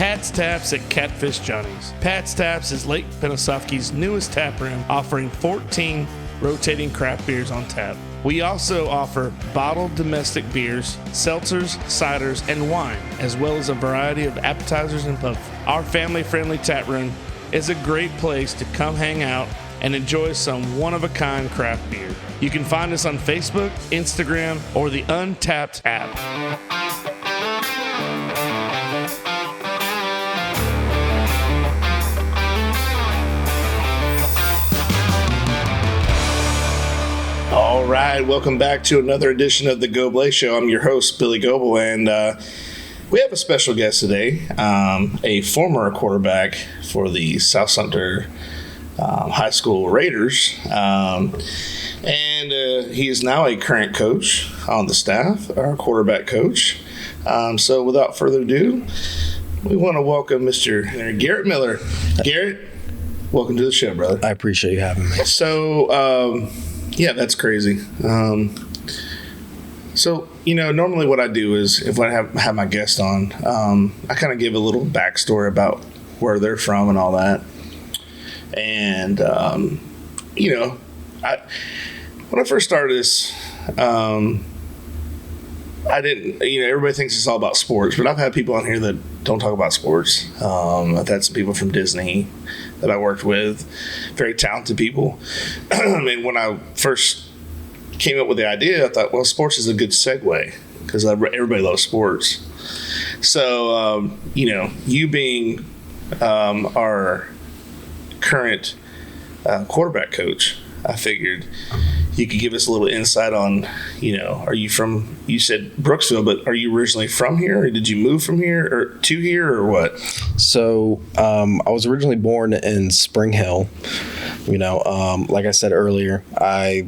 Pat's Taps at Catfish Johnny's. Pat's Taps is Lake Penosofsky's newest tap room, offering 14 rotating craft beers on tap. We also offer bottled domestic beers, seltzers, ciders, and wine, as well as a variety of appetizers and pub. Our family-friendly tap room is a great place to come hang out and enjoy some one-of-a-kind craft beer. You can find us on Facebook, Instagram, or the Untapped app. All right, welcome back to another edition of the Goblay Show. I'm your host, Billy Goblay, and we have a special guest today, a former quarterback for the South Sumter High School Raiders, and he is now a current coach on the staff, our quarterback coach. So without further ado, we want to welcome Mr. Garhett Miller. Garrett, welcome to the show, brother. I appreciate you having me. So, yeah, that's crazy. So, normally what I do is if I have my guest on, I kind of give a little backstory about where they're from and all that. And, when I first started this, I didn't, everybody thinks it's all about sports, but I've had people on here that don't talk about sports. I've had some people from Disney that I worked with, very talented people. And when I first came up with the idea, I thought, well, sports is a good segue because everybody loves sports. So, you being our current quarterback coach, I figured you could give us a little insight on, are you from, you said Brooksville, but are you originally from here, or did you move from here or to here, or what? So I was originally born in Spring Hill. Like I said earlier, my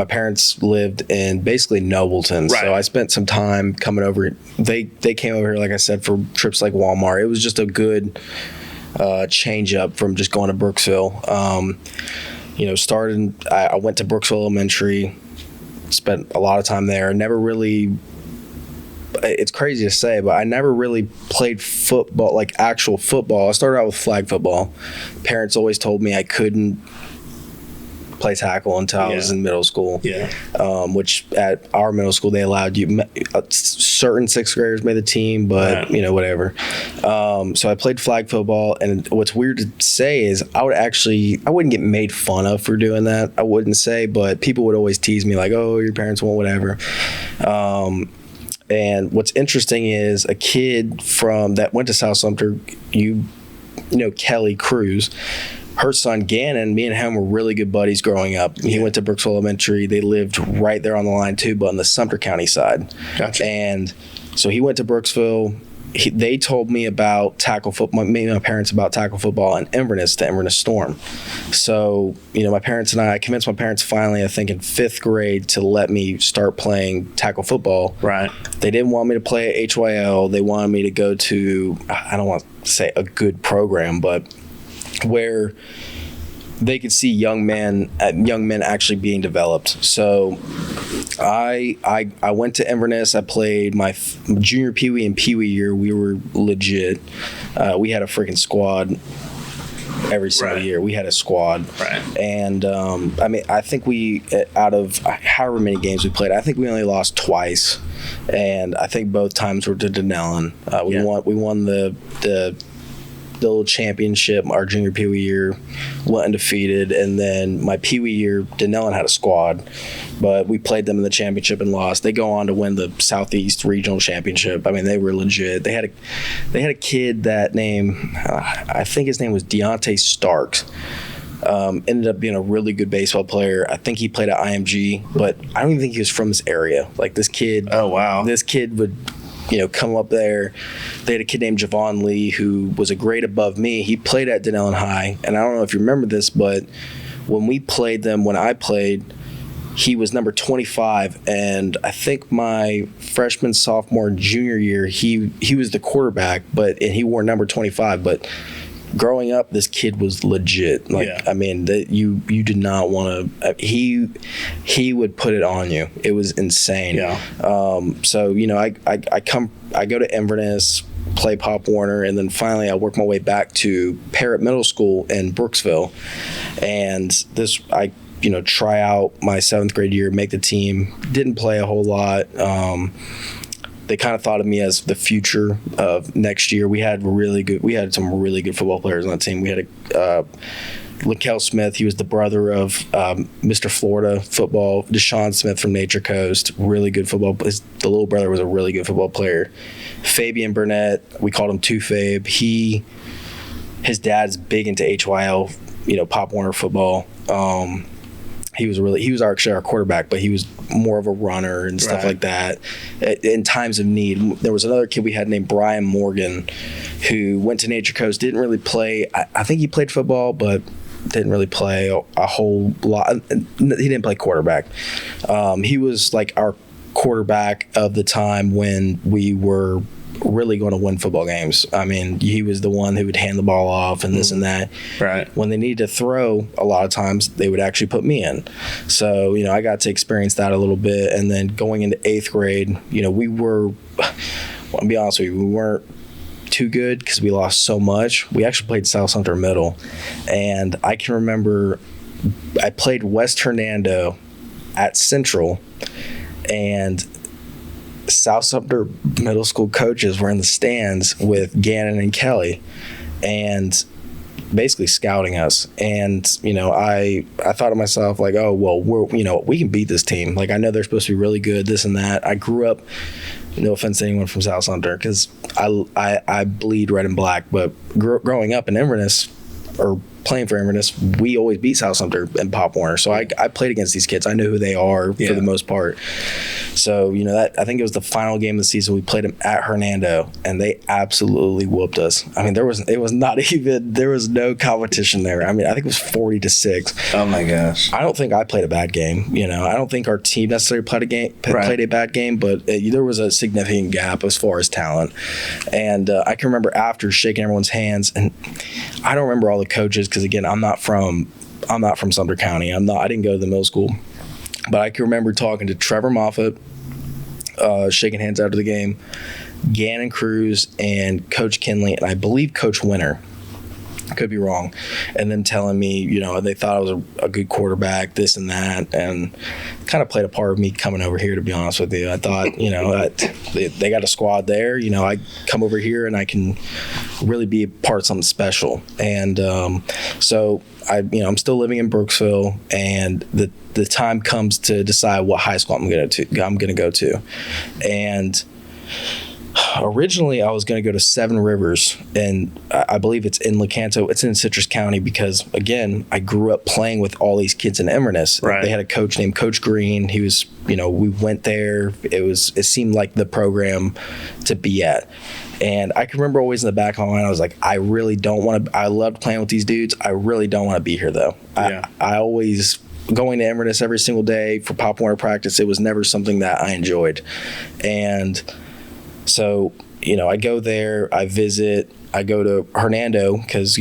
parents lived in basically Nobleton. Right. So I spent some time coming over. They came over here, like I said, for trips like Walmart. It was just a good change up from just going to Brooksville. I went to Brooksville Elementary, spent a lot of time there. Never really, it's crazy to say, but I never really played football, like actual football. I started out with flag football. Parents always told me I couldn't play tackle until I was in middle school. Yeah. Which at our middle school, they allowed you, certain sixth graders made the team, but whatever. So I played flag football, and what's weird to say is I wouldn't get made fun of for doing that. I wouldn't say, but people would always tease me like, oh, your parents won't, whatever. And what's interesting is a kid that went to South Sumter, Kelly Cruz, her son Gannon, me and him were really good buddies growing up. He went to Brooksville Elementary. They lived right there on the line too, but on the Sumter County side. Gotcha. And so he went to Brooksville. They told me about tackle football, me and my parents about tackle football in Inverness, the Inverness Storm. So, my parents and I convinced my parents finally, I think in 5th grade, to let me start playing tackle football. Right. They didn't want me to play at HYL. They wanted me to go to, I don't want to say a good program, but where they could see young men actually being developed. So I went to Inverness. I played my junior peewee and peewee year. We were legit. We had a freaking squad every single year. We had a squad. Right. And I think we, out of however many games we played, I think we only lost twice. And I think both times were to Denellen. We won the little championship our junior peewee year, went undefeated, and then my peewee year Denellen had a squad, but we played them in the championship and lost. They go on to win the Southeast Regional Championship. They were legit. They had a kid that name, I think his name was Deontay Starks. Ended up being a really good baseball player. I think he played at IMG, but I don't even think he was from this area. Like this kid. Oh wow. This kid would come up there. They had a kid named Javon Lee who was a grade above me. He played at Denellen High, and I don't know if you remember this, but when I played, he was number 25, and I think my freshman, sophomore, junior year, he was the quarterback, and he wore number 25, but growing up, this kid was legit. Like, Yeah. I mean, you did not want to. He would put it on you. It was insane. Yeah. So I go to Inverness, play Pop Warner, and then finally I work my way back to Parrott Middle School in Brooksville, and I try out my 7th grade year, make the team. Didn't play a whole lot. They kind of thought of me as the future of next year. We had some really good football players on that team. We had Lakel Smith. He was the brother of Mr. Florida football, Deshaun Smith from Nature Coast. Really good football. The little brother was a really good football player. Fabian Burnett, we called him Two Fabe. His dad's big into HYL, Pop Warner football. He was actually our quarterback, but he was more of a runner and stuff like that. In times of need, there was another kid we had named Brian Morgan, who went to Nature Coast. Didn't really play. I think he played football, but didn't really play a whole lot. He didn't play quarterback. He was like our quarterback of the time when we were really going to win football games. I mean, he was the one who would hand the ball off and this and that. Right. When they needed to throw, a lot of times they would actually put me in. So, I got to experience that a little bit. And then going into 8th grade, I'll be honest with you, we weren't too good because we lost so much. We actually played South Sumter Middle. And I can remember I played West Hernando at Central, and South Sumter Middle School coaches were in the stands with Gannon and Kelly and basically scouting us. And, I thought to myself, like, oh, well, we can beat this team. Like, I know they're supposed to be really good, this and that. I grew up, no offense to anyone from South Sumter, because I bleed red and black, but growing up in Inverness, or playing for Inverness, we always beat South Sumter and Pop Warner. So I played against these kids. I know who they are for the most part. So, that I think it was the final game of the season. We played them at Hernando, and they absolutely whooped us. I mean, there was no competition there. I mean, I think it was 40-6. Oh my gosh. I don't think I played a bad game. I don't think our team necessarily played a bad game, but there was a significant gap as far as talent. And I can remember after shaking everyone's hands, and I don't remember all the coaches because, again, I'm not from Sumter County. I didn't go to the middle school. But I can remember talking to Trevor Moffitt, shaking hands after the game, Gannon Cruz, and Coach Kinley, and I believe Coach Winter. I could be wrong. And them telling me, they thought I was a good quarterback, this and that, and kind of played a part of me coming over here, to be honest with you. I thought, they got a squad there. I come over here and I can really be a part of something special. And so I'm still living in Brooksville, and the time comes to decide what high school I'm going to go to. And originally, I was going to go to Seven Rivers, and I believe it's in Lecanto. It's in Citrus County because, again, I grew up playing with all these kids in Inverness. Right. They had a coach named Coach Green. He was, we went there. It seemed like the program to be at. And I can remember always in the back of my mind, I was like, I really don't want to. I loved playing with these dudes. I really don't want to be here, though. Yeah. I always going to Inverness every single day for Pop Warner practice. It was never something that I enjoyed, and so, I go there, I visit, I go to Hernando because,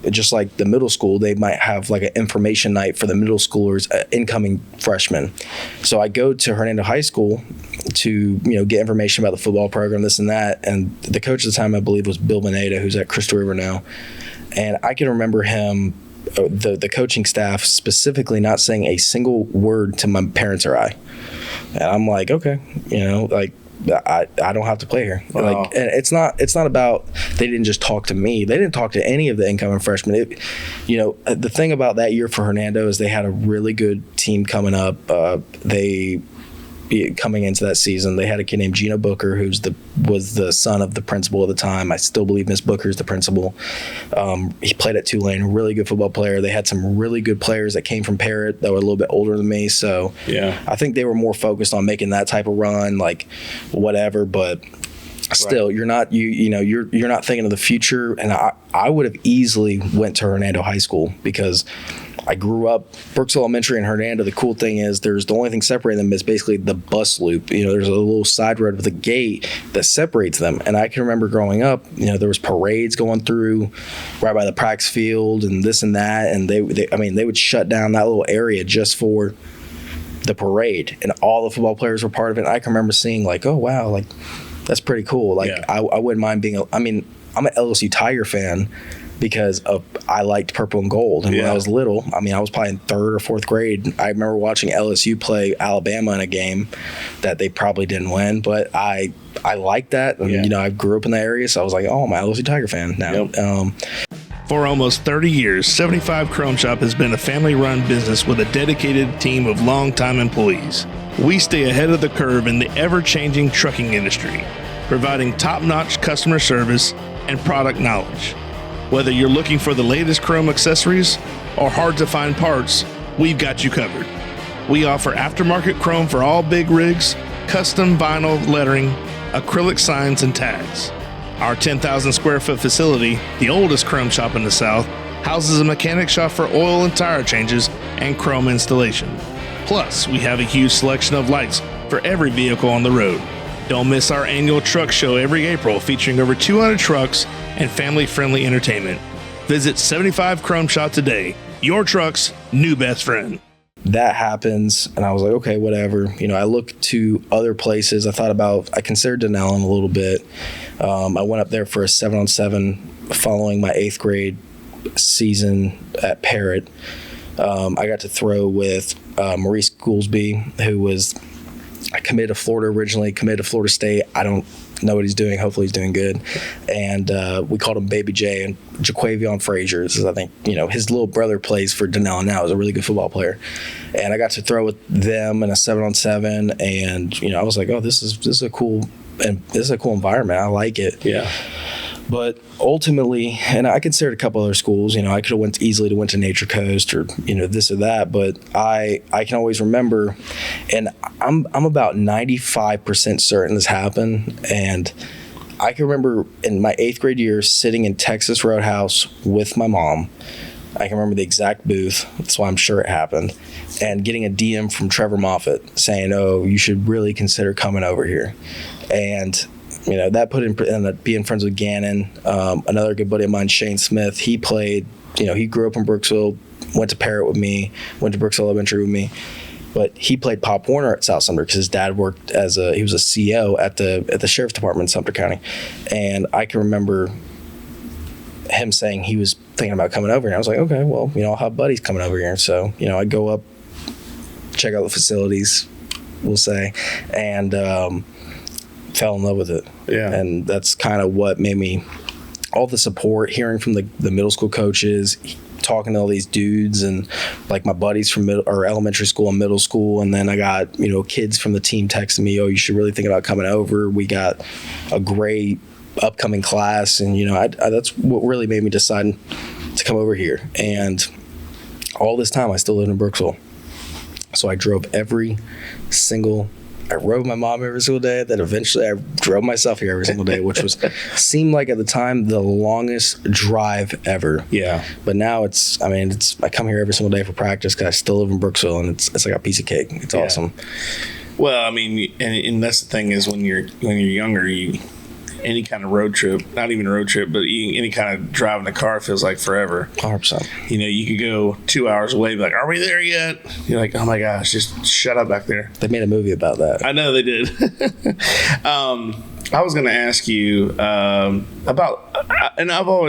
just like the middle school, they might have like an information night for the middle schoolers, incoming freshmen. So I go to Hernando High School to, get information about the football program, this and that. And the coach at the time, I believe, was Bill Mineta, who's at Crystal River now. And I can remember him, the coaching staff specifically not saying a single word to my parents or I. And I'm like, okay, I don't have to play here. Wow. And it's not about they didn't just talk to me. They didn't talk to any of the incoming freshmen. The thing about that year for Hernando is they had a really good team coming up. Coming into that season, they had a kid named Gino Booker, was the son of the principal at the time. I still believe Miss Booker's the principal. He played at Tulane, really good football player. They had some really good players that came from Parrott that were a little bit older than me. So yeah, I think they were more focused on making that type of run, like whatever. But Still, you're not you're not thinking of the future. And I would have easily went to Hernando High School because I grew up Brooks Elementary and Hernando. The cool thing is the only thing separating them is basically the bus loop. There's a little side road with a gate that separates them. And I can remember growing up, there was parades going through right by the practice field and this and that. And they would shut down that little area just for the parade, and all the football players were part of it. And I can remember seeing like, oh wow, like that's pretty cool. Like I wouldn't mind being. I'm an LSU Tiger fan because I liked purple and gold. And when I was little, I was probably in 3rd or 4th grade. I remember watching LSU play Alabama in a game that they probably didn't win, but I liked that. And, I grew up in the area, so I was like, oh, I'm an LSU Tiger fan now. Yep. For almost 30 years, 75 Chrome Shop has been a family-run business with a dedicated team of longtime employees. We stay ahead of the curve in the ever-changing trucking industry, providing top-notch customer service and product knowledge. Whether you're looking for the latest chrome accessories or hard-to-find parts, we've got you covered. We offer aftermarket chrome for all big rigs, custom vinyl lettering, acrylic signs, and tags. Our 10,000 square foot facility, the oldest chrome shop in the South, houses a mechanic shop for oil and tire changes and chrome installation. Plus, we have a huge selection of lights for every vehicle on the road. Don't miss our annual truck show every April featuring over 200 trucks and family-friendly entertainment. Visit 75 Chrome Shop today, your truck's new best friend. That happens, and I was like, okay, whatever. I looked to other places. I considered Denellen a little bit. I went up there for a 7-on-7 following my 8th grade season at Parrott. I got to throw with Maurice Goolsby, who was committed to Florida originally, committed to Florida State. I don't know what he's doing. Hopefully he's doing good. And we called him Baby J. And Jaquavion Frazier, this is, I think, his little brother plays for Denellen now. He's a really good football player. And I got to throw with them in a 7-on-7. And, I was like, oh, this is a cool environment. I like it. Yeah. But ultimately, and I considered a couple other schools, I could have went to Nature Coast or, this or that, but I can always remember, and I'm about 95% certain this happened. And I can remember in my 8th grade year sitting in Texas Roadhouse with my mom. I can remember the exact booth. That's why I'm sure it happened. And getting a DM from Trevor Moffitt saying, oh, you should really consider coming over here. And that put in being friends with Gannon. Another good buddy of mine, Shane Smith, he played, he grew up in Brooksville, went to Parrott with me, went to Brooks Elementary with me. But he played Pop Warner at South Sumter because his dad worked he was a CO at the Sheriff's Department in Sumter County. And I can remember him saying he was thinking about coming over. And I was like, okay, well, I'll have buddies coming over here. So, I go up, check out the facilities, we'll say, and fell in love with it. Yeah. And that's kind of what made me, all the support, hearing from the middle school coaches, talking to all these dudes and like my buddies from elementary school and middle school. And then I got, kids from the team texting me, oh, you should really think about coming over. We got a great upcoming class. And, that's what really made me decide to come over here. And all this time I still lived in Brooksville. So I drove I rode my mom every single day. Then eventually I drove myself here every single day, which seemed like at the time the longest drive ever. Yeah. But now I come here every single day for practice because I still live in Brooksville, and it's like a piece of cake. It's awesome. Well, and that's the thing is when you're younger, any kind of road trip, not even a road trip, but any kind of driving a car feels like forever. 100%. You could go 2 hours away, be like, are we there yet? You're like, oh my gosh, just shut up back there. They made a movie about that. I know they did. I was going to ask you about, and I hope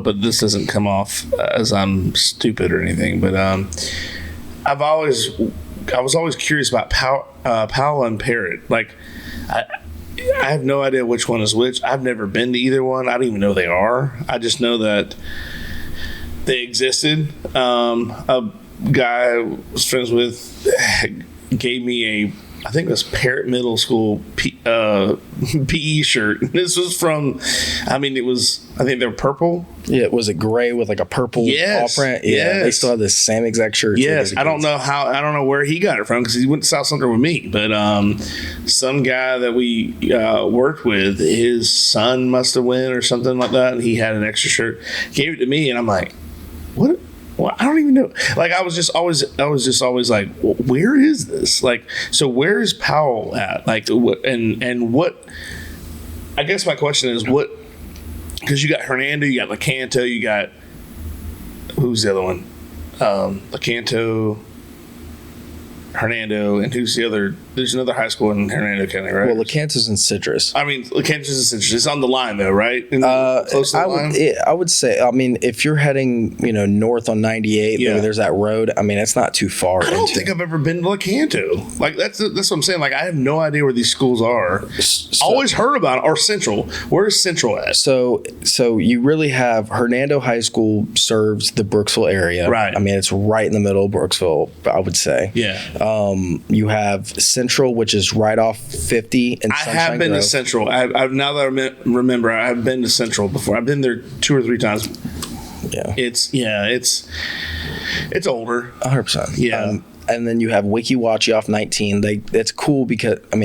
that this doesn't come off as I'm stupid or anything, but I was always curious about Powell and Parrott. Like, I have no idea which one is which. I've never been to either one. I don't even know they are. I just know that they existed. A guy I was friends with gave me I think it was Parrott Middle School PE shirt. This was from, I think they were purple. Yeah, was it gray with like a purple paw print? Yeah, they still have the same exact shirt. Yes, I don't know where he got it from because he went to South Central with me. But some guy that we worked with, his son must have went or something like that, and he had an extra shirt. Gave it to me, and I'm like, what? Well, I don't even know. Like I was just always like, well, where is this? Like, so where is Powell at? Like, and what? I guess my question is what? Because you got Hernando, you got LeCanto, you got who's the other one? LeCanto, Hernando, and who's the other? There's another high school in Hernando County, right? Well, LeCanto's in Citrus. LeCanto's in Citrus. It's on the line, though, right? Close to the line? I would say, if you're heading, north on 98, maybe there's that road. It's not too far. I don't think I've ever been to LeCanto. Like, that's what I'm saying. Like, I have no idea where these schools are. Always heard about it. Or Central. Where is Central at? So you really have Hernando High School serves the Brooksville area. Right. It's right in the middle of Brooksville, I would say. Yeah. You have Central, which is right off 50 and Sunshine I have been Grove. to Central. I've now that I remember, I've been to Central before. I've been there 2 or 3 times. Yeah. It's older. 100%. Yeah. And then you have Weeki Wachee off 19. That's cool because I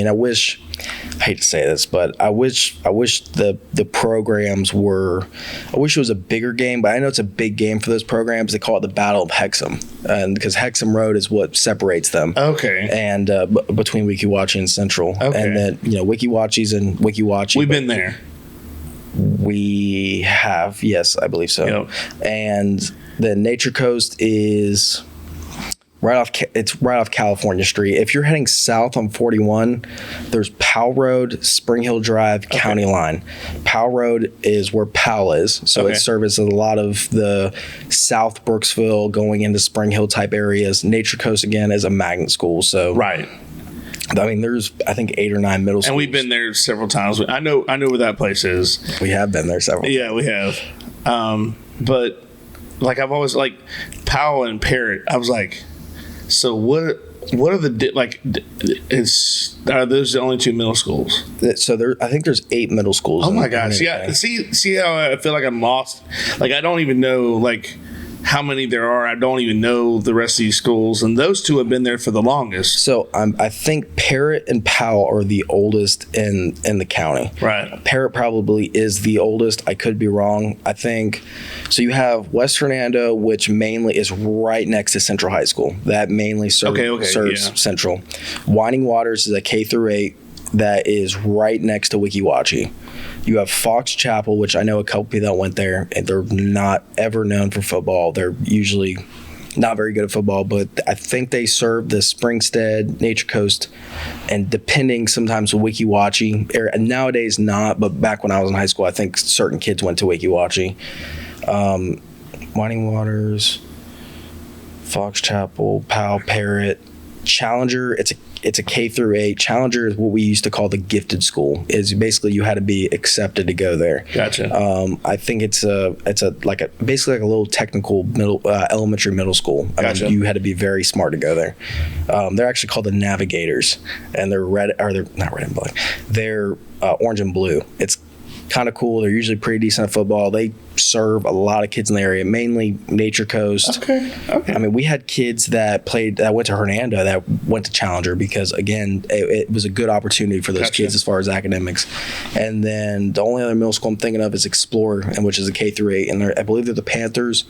hate to say this, but I wish the programs were. I wish it was a bigger game, but I know it's a big game for those programs. They call it the Battle of Hexham, and because Hexham Road is what separates them. Okay. And between Weeki Wachee and Central, okay. And then Weeki Wachee's and Weeki Wachee. We've been there. We have, yes, I believe so. Yep. And the Nature Coast is. It's right off California Street. If you're heading south on 41, there's Powell Road, Spring Hill Drive, County Line. Powell Road is where Powell is, so it services a lot of the South Brooksville going into Spring Hill type areas. Nature Coast again is a magnet school, so right. There's I think 8 or 9 middle schools, and we've been there several times. I know where that place is. We have been there several. Yeah, we have. But like I've always like Powell and Parrott. I was like. So what are the are those the only 2 middle schools? So I think there's 8 middle schools. Oh my gosh! Yeah, see how I feel like I'm lost. Like I don't even know like how many there are. I don't even know the rest of these schools, and those 2 have been there for the longest. So I think Parrott and Powell are the oldest in the county. Right. Parrott probably is the oldest. I could be wrong. I think so. You have West Hernando, which mainly is right next to Central High School. That mainly serves Central. Winding Waters is a K-8 that is right next to Weeki Wachee. You have Fox Chapel, which I know a couple people that went there, and they're not ever known for football. They're usually not very good at football, but I think they serve the Springstead, Nature Coast, and depending sometimes with Weeki Wachee area. Nowadays not, but back when I was in high school, I think certain kids went to Weeki Wachee. Winding Waters, Fox Chapel, Powell, Parrott, Challenger. It's a K-8. Challenger is what we used to call the gifted school. Is basically you had to be accepted to go there. Gotcha. I think it's basically like a little technical elementary middle school. Gotcha. You had to be very smart to go there. They're actually called the Navigators, and they're not red and black. They're orange and blue. It's kind of cool. They're usually pretty decent at football. They serve a lot of kids in the area, mainly Nature Coast. Okay. We had kids that went to Hernando that went to Challenger because, again, it was a good opportunity for those kids as far as academics. And then the only other middle school I'm thinking of is Explorer, and which is a K-8, and I believe they're the Panthers.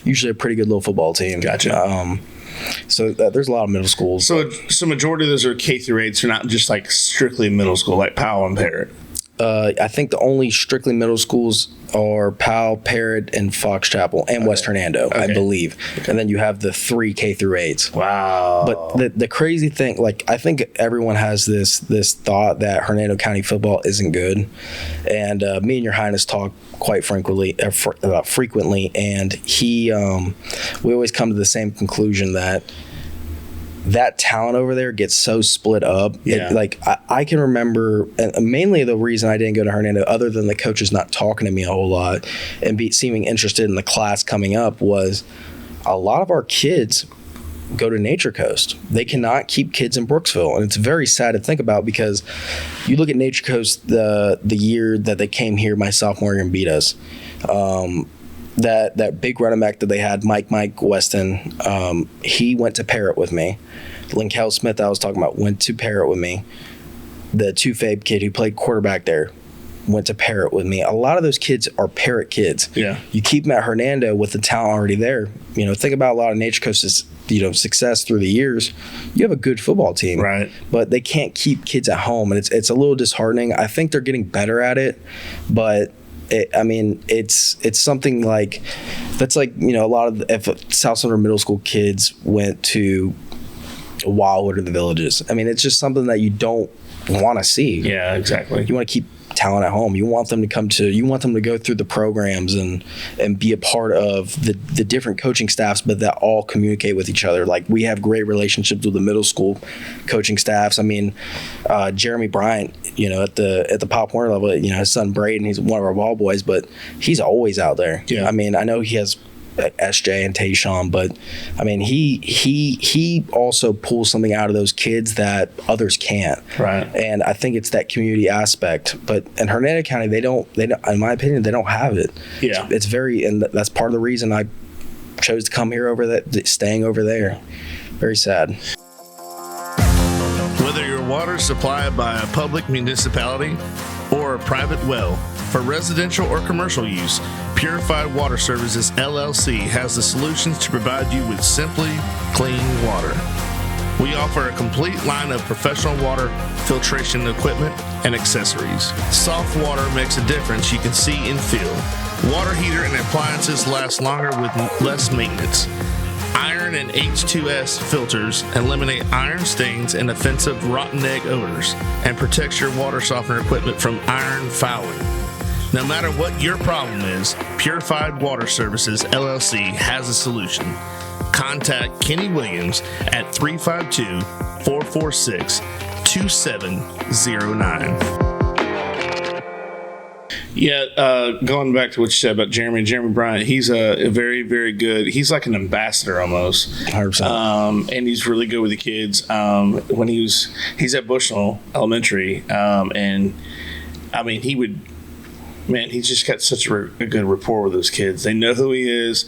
Usually a pretty good little football team. Gotcha. So there's a lot of middle schools. So majority of those are K-8s. They're not just like strictly middle school, like Powell and Parrott. I think the only strictly middle schools are Powell, Parrott, and Fox Chapel, and West Hernando, I believe. And then you have the 3 K-8s. Wow. But the crazy thing, I think everyone has this thought that Hernando County football isn't good. And me and Your Highness talk quite frequently, and we always come to the same conclusion that talent over there gets so split up. Yeah. I can remember, and mainly the reason I didn't go to Hernando, other than the coaches not talking to me a whole lot and seeming interested in the class coming up, was a lot of our kids go to Nature Coast. They cannot keep kids in Brooksville, and it's very sad to think about because you look at Nature Coast the year that they came here my sophomore year and beat us. That big running back that they had, Mike Weston, he went to Parrott with me. Linkel Smith, I was talking about, went to Parrott with me. The Tufabe kid who played quarterback there went to Parrott with me. A lot of those kids are Parrott kids. Yeah. You keep them at Hernando with the talent already there. Think about a lot of Nature Coast's success through the years. You have a good football team, right? But they can't keep kids at home, and it's a little disheartening. I think they're getting better at it, but it's something like that's like a lot of if South Central middle school kids went to Wildwood or the Villages. It's just something that you don't want to see. Yeah, exactly. You want to keep talent at home. You want them to go through the programs and be a part of the different coaching staffs, but that all communicate with each other. Like, we have great relationships with the middle school coaching staffs. Jeremy Bryant, at the Pop Warner level, his son Braden, he's one of our ball boys, but he's always out there. Yeah. I know he has SJ and Tayshawn, but he also pulls something out of those kids that others can't. Right. And I think it's that community aspect. But in Hernando County, they don't, in my opinion, they don't have it. Yeah. It's very, and that's part of the reason I chose to come here staying over there. Very sad. Whether your water is supplied by a public municipality or a private well, for residential or commercial use, Purified Water Services, LLC has the solutions to provide you with simply clean water. We offer a complete line of professional water filtration equipment and accessories. Soft water makes a difference you can see and feel. Water heater and appliances last longer with less maintenance. Iron and H2S filters eliminate iron stains and offensive rotten egg odors and protects your water softener equipment from iron fouling. No matter what your problem is, Purified Water Services, LLC has a solution. Contact Kenny Williams at 352-446-2709. Yeah, going back to what you said about Jeremy Bryant, he's a very, very good. He's like an ambassador almost. 100%. And he's really good with the kids. When he's at Bushnell Elementary, and he's just got such a good rapport with those kids. They know who he is.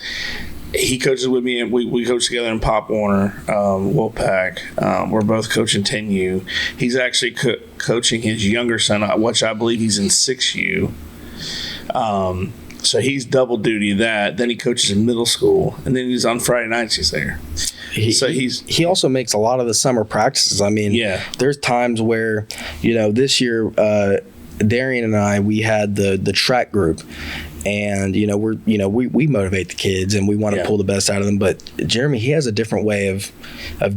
He coaches with me, and we coach together in Pop Warner, Wolfpack. We're both coaching 10U. He's actually coaching his younger son, which I believe he's in 6U. So he's double duty that. Then he coaches in middle school, and then he's on Friday nights. He's there. He also makes a lot of the summer practices. There's times where this year. Darian and I, we had the track group, and we motivate the kids and we want to pull the best out of them. But Jeremy, he has a different way of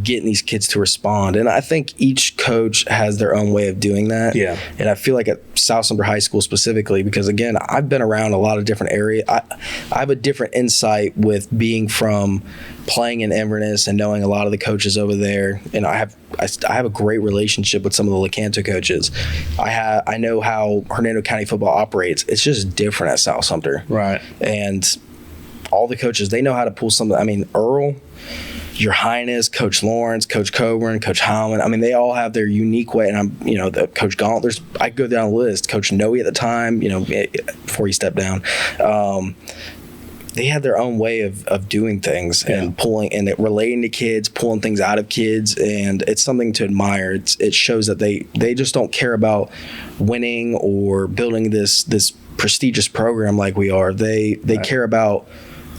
getting these kids to respond, and I think each coach has their own way of doing that. Yeah. And I feel like at South Sumter High School specifically, because again, I've been around a lot of different areas. I have a different insight with being from playing in Inverness and knowing a lot of the coaches over there, and I have a great relationship with some of the Lecanto coaches. I know how Hernando County football operates. It's just different at South Sumter, right? And all the coaches, they know how to pull something. Earl, Your Highness, Coach Lawrence, Coach Coburn, Coach Howman. They all have their unique way. And the Coach Gaunt. I go down the list. Coach Noe at the time, before he stepped down. They had their own way of doing things and pulling and relating to kids, pulling things out of kids, and it's something to admire. It shows that they just don't care about winning or building this prestigious program like we are. They care about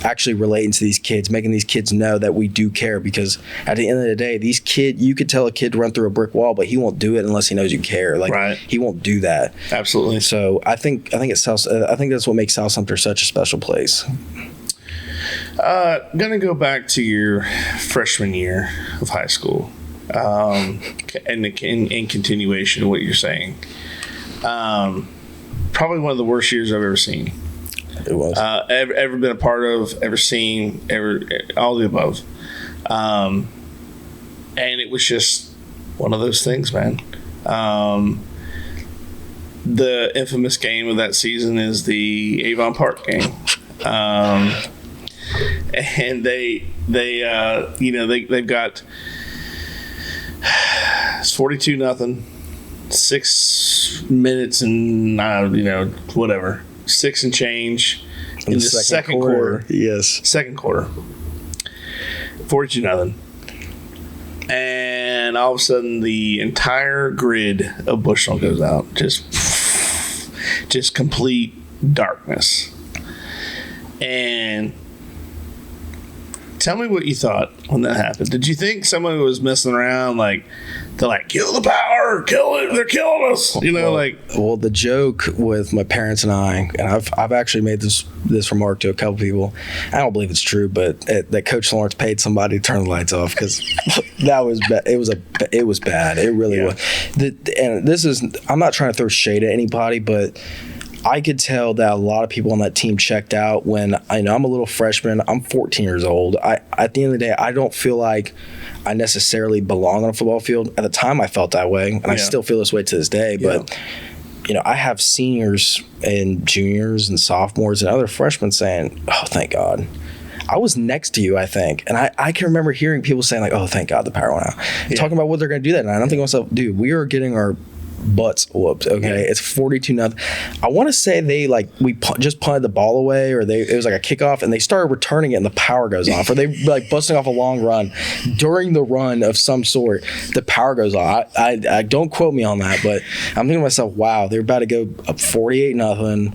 actually relating to these kids, making these kids know that we do care, because at the end of the day, you could tell a kid to run through a brick wall, but he won't do it unless he knows you care. Right. He won't do that. Absolutely. So I think that's what makes South Sumter such a special place. Gonna go back to your freshman year of high school, and in continuation of what you're saying. Probably one of the worst years I've ever seen. It was. Ever been a part of, ever seen, all the above. And it was just one of those things, man. The infamous game of that season is the Avon Park game. and they've got it's 42-0, 6 minutes and whatever, 6 and change in the second quarter. Yes, second quarter, 42-0. And all of a sudden, the entire grid of Bushnell goes out. Just complete darkness. And tell me what you thought when that happened. Did you think someone was messing around, they're like, kill the power, kill it, they're killing us, Well, the joke with my parents and I, and I've actually made this remark to a couple people. I don't believe it's true, but that Coach Lawrence paid somebody to turn the lights off, because that was bad. It was bad. It really was. And this is, I'm not trying to throw shade at anybody, but I could tell that a lot of people on that team checked out when I'm a little freshman. I'm 14 years old. At the end of the day, I don't feel like I necessarily belong on a football field. At the time, I felt that way, and I still feel this way to this day. But I have seniors and juniors and sophomores and other freshmen saying, "Oh, thank God." I was next to you, I think, and I can remember hearing people saying, like, "Oh, thank God the power went out," talking about what they're going to do that night. And I'm thinking to myself, dude, we are getting our butts whooped. Okay, it's 42-0. I want to say they just punted the ball away, or it was like a kickoff, and they started returning it, and the power goes off, or they busting off a long run. During the run of some sort, the power goes off. I don't quote me on that, but I'm thinking to myself, wow, they're about to go up 48-0.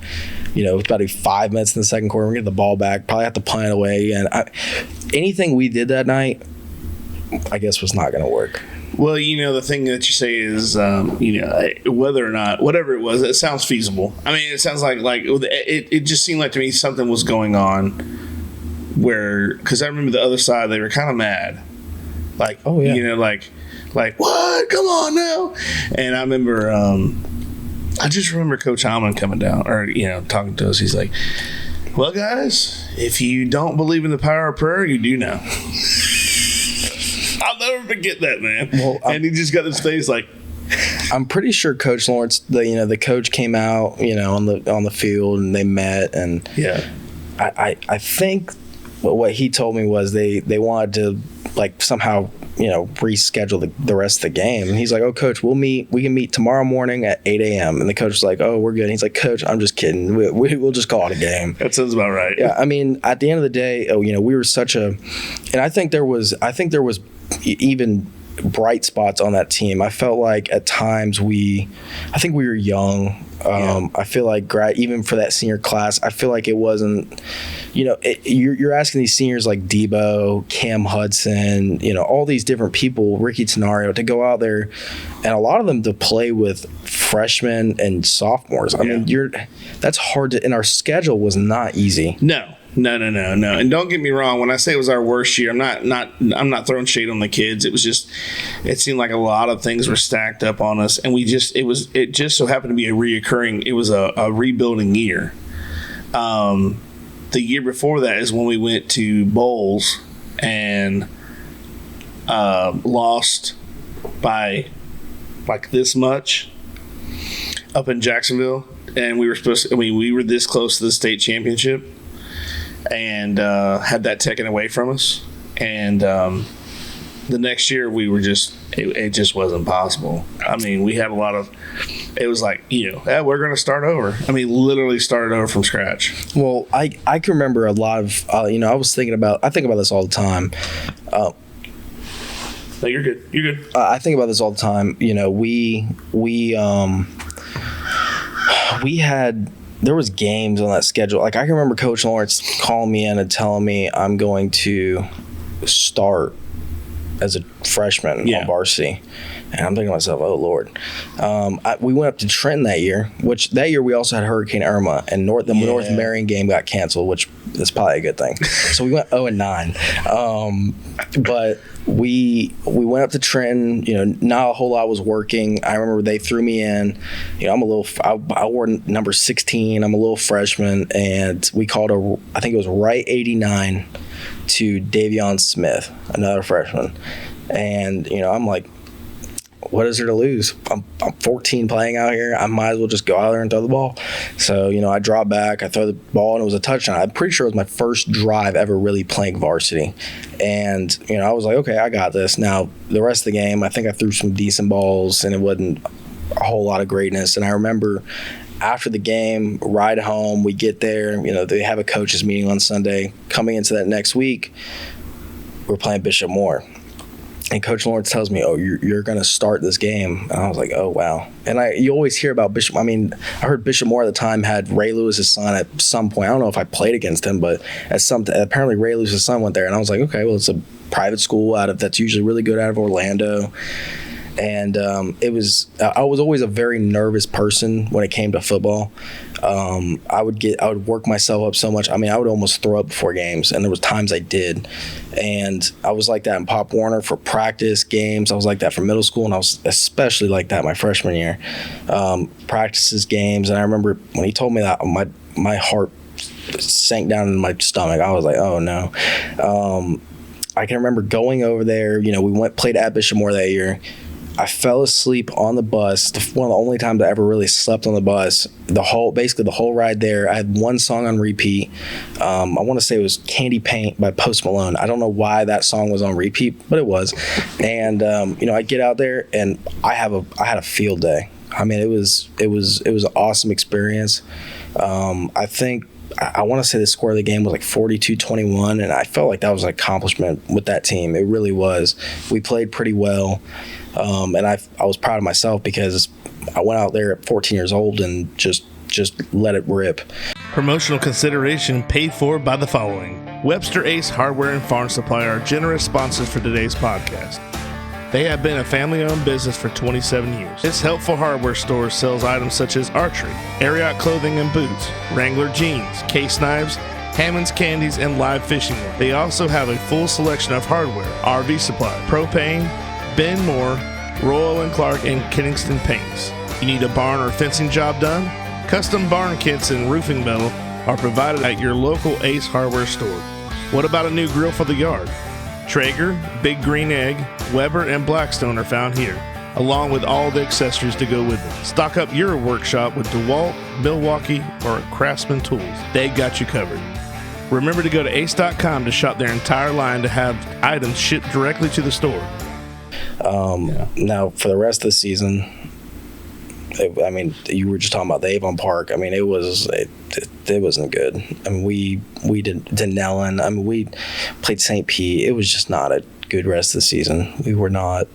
It's about to be 5 minutes in the second quarter. We're going to get the ball back. Probably have to punt it away. And anything we did that night, I guess, was not going to work. Well, the thing that you say is, whether or not, whatever it was, it sounds feasible. I mean, it sounds like it just seemed like to me something was going on because I remember the other side, they were kind of mad. Like, oh, yeah. Like, what? Come on now. And I remember, I just remember Coach Alman coming down or, talking to us. He's like, well, guys, if you don't believe in the power of prayer, you do now. I'll never forget that, man. Well, and he just got his face like. I'm pretty sure Coach Lawrence, the coach came out, on the field, and they met, and I think what he told me was they wanted to somehow reschedule the rest of the game, and he's like, "Oh, Coach, we can meet tomorrow morning at 8 a.m. And the coach was like, "Oh, we're good." And he's like, "Coach, I'm just kidding. We'll just call it a game." That sounds about right. Yeah, I mean, at the end of the day, we were and I think there was even bright spots on that team. I felt like at times we were young. I feel like even for that senior class, I feel like it wasn't, you're asking these seniors like Debo, Cam Hudson, all these different people, Ricky Tenario, to go out there, and a lot of them to play with freshmen and sophomores. I mean, that's hard to, and our schedule was not easy. No. And don't get me wrong. When I say it was our worst year, I'm not throwing shade on the kids. It was just, it seemed like a lot of things were stacked up on us, and it just so happened to be it was a rebuilding year. The year before that is when we went to bowls and lost by this much up in Jacksonville, and we were this close to the state championship. And had that taken away from us, and the next year we were it just wasn't possible. I mean, we had a lot of, it was like, we're going to start over. I mean, literally started over from scratch. Well, I can remember a lot of, I think about this all the time. No, you're good. You're good. I think about this all the time. We had. There was games on that schedule. Like, I can remember Coach Lawrence calling me in and telling me I'm going to start as a freshman on varsity. And I'm thinking to myself, oh, Lord. We went up to Trenton that year, which that year we also had Hurricane Irma, and North Marion game got canceled, which is probably a good thing. So we went 0-9. But we went up to Trenton. Not a whole lot was working. I remember they threw me in. I wore number 16. I'm a little freshman, and we called I think it was right 89 to Davion Smith, another freshman. And I'm like, what is there to lose? I'm 14 playing out here. I might as well just go out there and throw the ball. So, I drop back, I throw the ball, and it was a touchdown. I'm pretty sure it was my first drive ever really playing varsity. And, I was like, okay, I got this. Now, the rest of the game, I think I threw some decent balls, and it wasn't a whole lot of greatness. And I remember after the game, ride home, we get there, they have a coaches meeting on Sunday. Coming into that next week, we're playing Bishop Moore. And Coach Lawrence tells me, you're going to start this game. And I was like, oh, wow. And you always hear about Bishop. I mean, I heard Bishop Moore at the time had Ray Lewis's son at some point. I don't know if I played against him, but apparently Ray Lewis's son went there. And I was like, okay, well, it's a private school that's usually really good out of Orlando. And I was always a very nervous person when it came to football. I would work myself up so much. I mean, I would almost throw up before games, and there was times I did. And I was like that in Pop Warner for practice games. I was like that for middle school, and I was especially like that my freshman year. Practices, games, and I remember when he told me that, my heart sank down in my stomach. I was like, oh no. I can remember going over there. We played at Bishop Moore that year. I fell asleep on the bus. One of the only times I ever really slept on the bus. Basically the whole ride there. I had one song on repeat. I want to say it was Candy Paint by Post Malone. I don't know why that song was on repeat, but it was. And I get out there and I had a field day. I mean, it was an awesome experience. I think I want to say the score of the game was like 42-21, and I felt like that was an accomplishment with that team. It really was. We played pretty well. And I was proud of myself because I went out there at 14 years old and just let it rip. Promotional consideration paid for by the following. Webster Ace Hardware and Farm Supply are generous sponsors for today's podcast. They have been a family-owned business for 27 years. This helpful hardware store sells items such as archery, Ariat clothing and boots, Wrangler jeans, case knives, Hammond's candies, and live fishing gear. They also have a full selection of hardware, RV supply, propane, Ben Moore, Royal & Clark, and Kenningston Paints. You need a barn or fencing job done? Custom barn kits and roofing metal are provided at your local Ace Hardware store. What about a new grill for the yard? Traeger, Big Green Egg, Weber, and Blackstone are found here, along with all the accessories to go with them. Stock up your workshop with DeWalt, Milwaukee, or Craftsman tools. They got you covered. Remember to go to ace.com to shop their entire line to have items shipped directly to the store. Now, for the rest of the season, you were just talking about the Avon Park. I mean, it wasn't good. I mean, we did Denellen. I mean, we played St. Pete. It was just not a good rest of the season. We were not.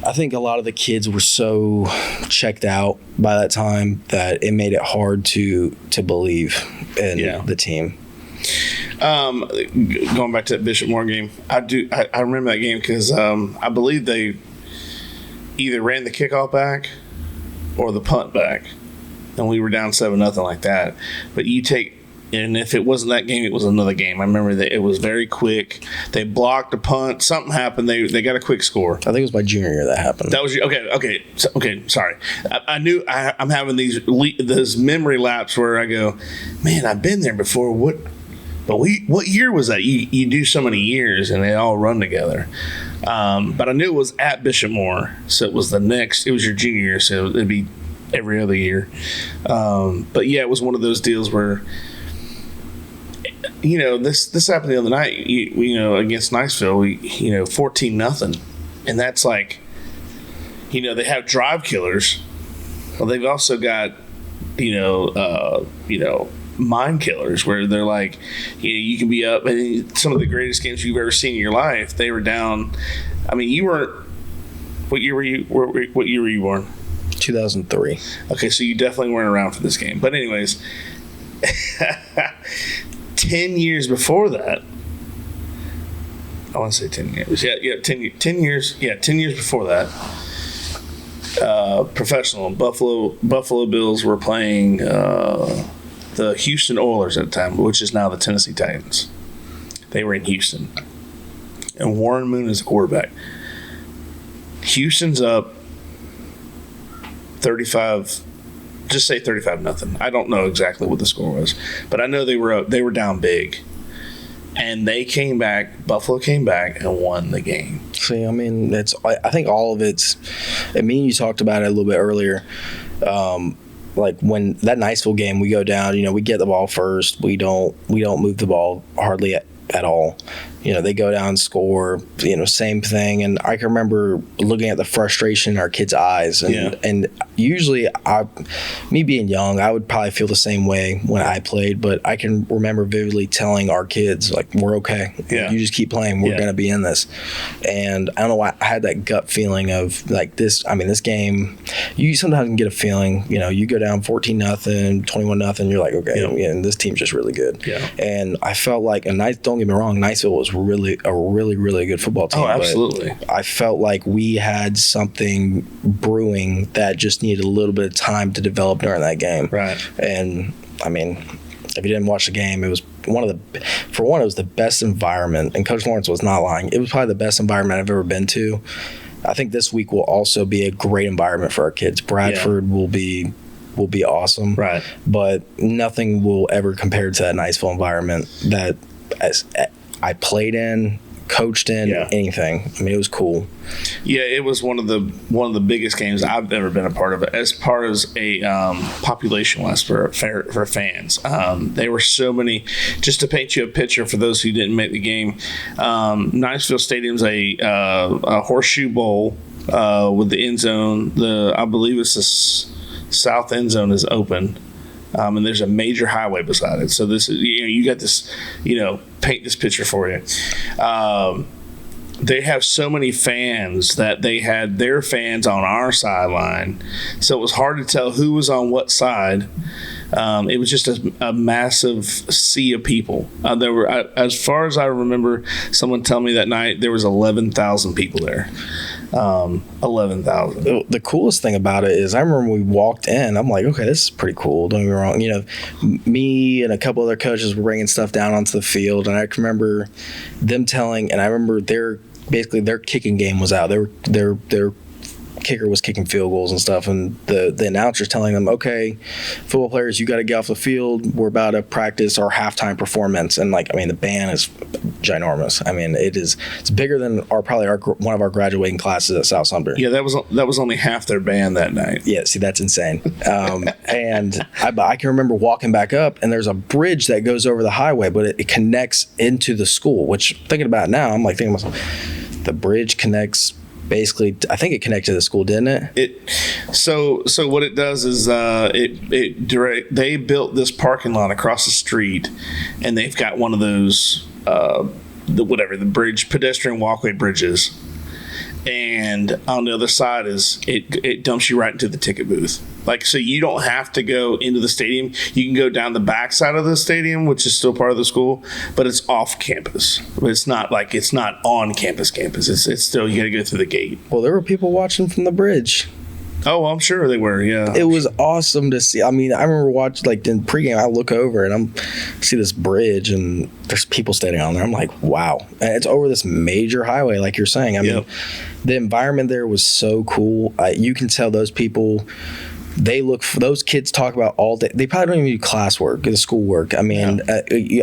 I think a lot of the kids were so checked out by that time that it made it hard to believe in the team. Going back to that Bishop Moore game, I remember that game because I believe they either ran the kickoff back or the punt back, and we were down 7-0 like that. But and if it wasn't that game, it was another game. I remember that it was very quick. They blocked a punt. Something happened. They got a quick score. I think it was my junior year that happened. That was okay. Sorry, I knew I'm having this memory lapse where I go, man, I've been there before. What year was that? You do so many years and they all run together. But I knew it was at Bishop Moore, so it was it was your junior year, so it'd be every other year. But yeah, it was one of those deals where, this happened the other night, against Niceville, 14-0. And that's like, they have drive killers. Well, they've also got, mind killers where they're like, you can be up, and some of the greatest games you've ever seen in your life, they were down. I mean, you weren't. What year were you born? 2003. Okay, so you definitely weren't around for this game. But anyways, 10 years before that, I want to say 10 years. Yeah, 10 years. Yeah, 10 years before that, professional Buffalo Bills were playing the Houston Oilers at the time, which is now the Tennessee Titans. They were in Houston, and Warren Moon is the quarterback. Houston's up 35. Just say 35-0. I don't know exactly what the score was, but I know they were up. They were down big, and they came back. Buffalo came back and won the game. See, I mean, I think all of it's. I mean, you talked about it a little bit earlier. Like when that Niceville game, we go down. We get the ball first. We don't move the ball hardly at all. They go down, score. Same thing. And I can remember looking at the frustration in our kids' eyes. And usually, me being young, I would probably feel the same way when I played. But I can remember vividly telling our kids, like, we're okay. You just keep playing. We're going to be in this. And I don't know why I had that gut feeling of like this. I mean, this game, you sometimes can get a feeling. You go down 14-0, 21-0. You're like, okay, and this team's just really good. And I felt like, and don't get me wrong, Niceville was really good football team. Oh, absolutely. But I felt like we had something brewing that just needed a little bit of time to develop during that game. Right. And I mean, if you didn't watch the game, it was it was the best environment, and Coach Lawrence was not lying. It was probably the best environment I've ever been to. I think this week will also be a great environment for our kids. Bradford will be awesome. Right. But nothing will ever compare to that Niceville environment that I played in, coached in, anything. I mean, it was cool. Yeah, it was one of the biggest games I've ever been a part of. As far as a population-wise for fans, there were so many. Just to paint you a picture for those who didn't make the game, Niceville Stadium's a horseshoe bowl with the end zone. I believe it's the south end zone is open. And there's a major highway beside it. So this is, you got this, paint this picture for you. They have so many fans that they had their fans on our sideline. So it was hard to tell who was on what side. It was just a massive sea of people. There were, as far as I remember, someone telling me that night there was 11,000 people there. 11,000. The coolest thing about it is I remember when we walked in, I'm like, okay, this is pretty cool. Don't get me wrong. Me and a couple other coaches were bringing stuff down onto the field, and I can remember them telling, and I remember their kicking game was out. Their kicker was kicking field goals and stuff, and the announcer's telling them, okay, football players, you got to get off the field. We're about to practice our halftime performance. And the band is ginormous. I mean, it's bigger than one of our graduating classes at South Sumter. Yeah, that was only half their band that night. Yeah, see, that's insane. And I can remember walking back up, and there's a bridge that goes over the highway, but it connects into the school, which thinking about it now, I'm like thinking to myself, the bridge connects. Basically, I think it connected to the school, didn't it? So what it does is they built this parking lot across the street, and they've got one of those the bridge, pedestrian walkway bridges, and on the other side is it dumps you right into the ticket booth. So you don't have to go into the stadium. You can go down the back side of the stadium, which is still part of the school, but it's off campus. But it's not on campus. It's still, you got to go through the gate. Well, there were people watching from the bridge. Oh, I'm sure they were, yeah. It was awesome to see. I mean, I remember watching, in pregame, I look over and see this bridge and there's people standing on there. I'm like, wow. And it's over this major highway, like you're saying. I mean, the environment there was so cool. You can tell those people, those kids talk about all day. They probably don't even do classwork, the schoolwork. I mean,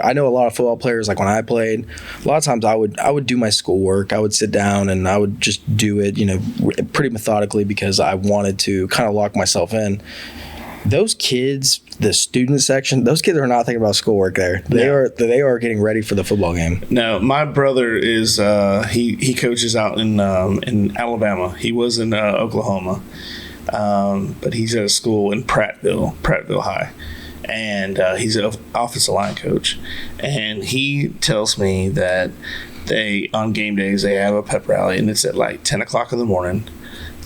I know a lot of football players, like when I played, a lot of times I would do my schoolwork. I would sit down and I would just do it, pretty methodically because I wanted to kind of lock myself in. Those kids, the student section, those kids are not thinking about schoolwork there. They are getting ready for the football game. No, my brother is he coaches out in Alabama. He was in Oklahoma. But he's at a school in Prattville High, and he's an offensive line coach. And he tells me that on game days they have a pep rally, and it's at 10 o'clock in the morning.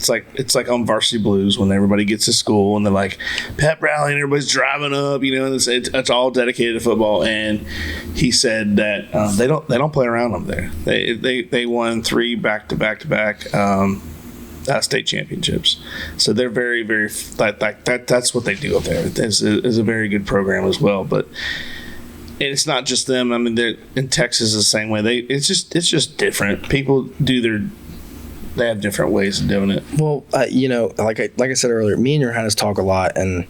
It's like on Varsity Blues when everybody gets to school and they're like pep rally and everybody's driving up, and it's all dedicated to football. And he said that they don't play around up there. They won 3 back-to-back state championships, so they're very, very that's what they do up there. It's a very good program as well. But it's not just them. I mean, they're in Texas the same way. It's just different. People do they have different ways of doing it. Well, like I said earlier, me and Johannes talk a lot, and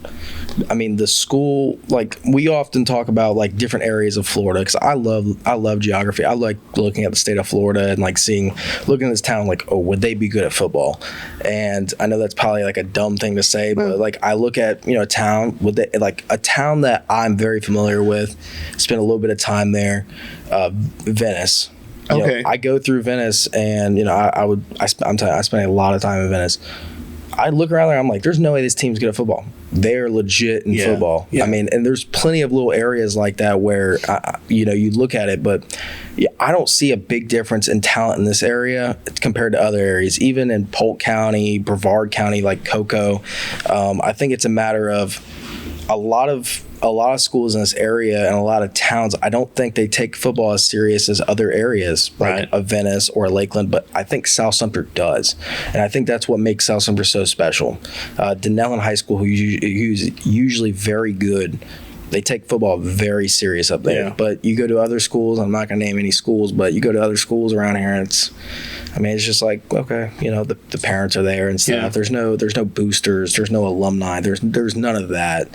I mean the school. Like we often talk about like different areas of Florida because I love geography. I like looking at the state of Florida and like looking at this town like, oh, would they be good at football? And I know that's probably like a dumb thing to say, but like I look at a town a town that I'm very familiar with. Spent a little bit of time there, Venice. Okay. I go through Venice, and I spend a lot of time in Venice. I look around there, I'm like, there's no way this team's good at football. They're legit in football. Yeah. I mean, and there's plenty of little areas like that where you look at it, but I don't see a big difference in talent in this area compared to other areas. Even in Polk County, Brevard County, like Cocoa, I think it's a matter of a lot of schools in this area and a lot of towns, I don't think they take football as serious as other areas like a Venice or Lakeland, but I think South Sumter does. And I think that's what makes South Sumter so special. Denellen High School, who's usually very good, they take football very serious up there. Yeah. But you go to other schools, I'm not going to name any schools, but you go to other schools around here and it's just like, okay, the parents are there and stuff. Yeah. There's no boosters, there's no alumni, there's none of that.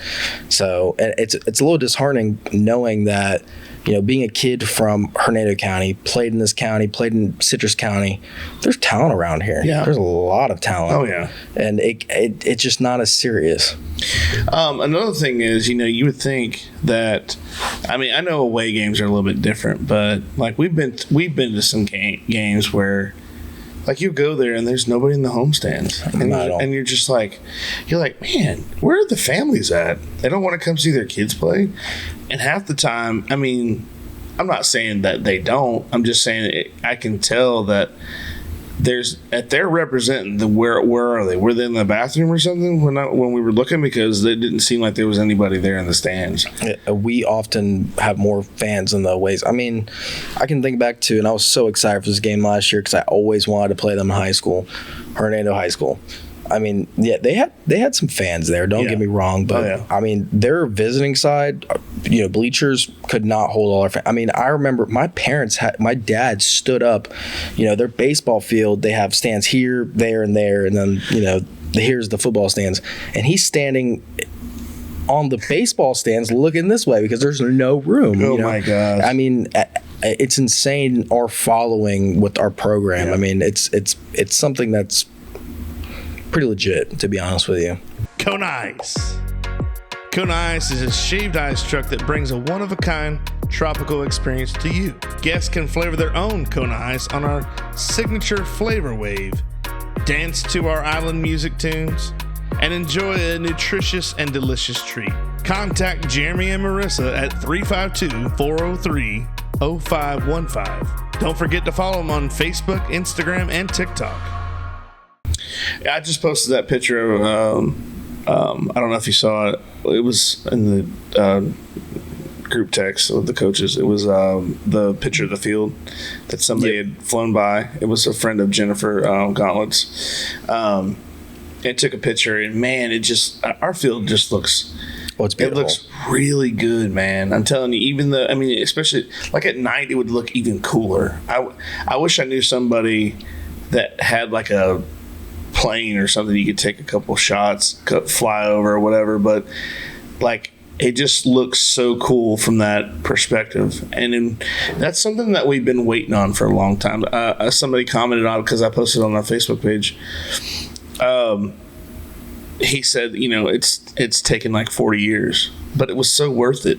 So it's a little disheartening knowing that, being a kid from Hernando County, played in this county, played in Citrus County, there's talent around here. Yeah. There's a lot of talent. Oh, yeah. And it's just not as serious. Another thing is, you would think that, I know away games are a little bit different, but like we've been to some games where like you go there and there's nobody in the home stands, and you're just like, man, where are the families at? They don't want to come see their kids play, and half the time, I'm not saying that they don't. I'm just saying I can tell that they're representing where are they? Were they in the bathroom or something when we were looking, because it didn't seem like there was anybody there in the stands. We often have more fans in the ways. I can think back to, and I was so excited for this game last year because I always wanted to play them in high school, Hernando High School. They had some fans there. Don't get me wrong, but their visiting side, bleachers could not hold all our fans. I remember my dad stood up, their baseball field. They have stands here, there, and there, and then here's the football stands, and he's standing on the baseball stands looking this way because there's no room. Oh my gosh! It's insane. Our following with our program. It's something that's pretty legit, to be honest with you. Cone Ice. Cone Ice is a shaved ice truck that brings a one-of-a-kind tropical experience to you. Guests can flavor their own Cone Ice on our signature flavor wave, dance to our island music tunes, and enjoy a nutritious and delicious treat. Contact Jeremy and Marissa at 352-403-0515. Don't forget to follow them on Facebook, Instagram, and TikTok. I just posted that picture of, I don't know if you saw it. It was in the group text with the coaches. It was the picture of the field that somebody had flown by. It was a friend of Jennifer Gauntlet's. It took a picture, and man, our field just looks. Well, it's beautiful. It looks really good, man. I'm telling you, even though, especially like at night, it would look even cooler. I wish I knew somebody that had like a plane or something you could take a couple shots, fly over or whatever, but like it just looks so cool from that perspective. And that's something that we've been waiting on for a long time. Somebody commented on it because I posted on our Facebook page. He said, it's taken like 40 years, but it was so worth it.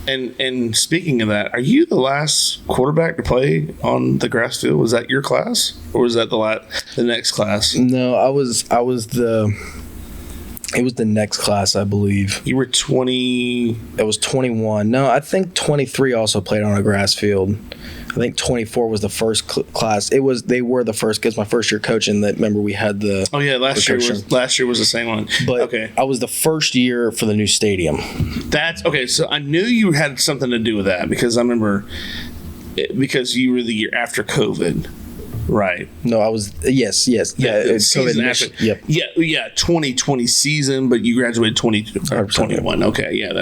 And speaking of that, are you the last quarterback to play on the grass field? Was that your class, or was that the next class? No, it was the next class, I believe. You were 20. It was 21. No, I think 23 also played on a grass field. I think 24 was the first class. They were the first, because my first year coaching, that remember we had the. Oh yeah, last year was the same one. But okay. I was the first year for the new stadium. That's okay. So I knew you had something to do with that, because I remember because you were the year after COVID. Right. No, I was yes. Yeah, The season after. Yep. Yeah, 2020 season, but you graduated 2021. Okay, yeah,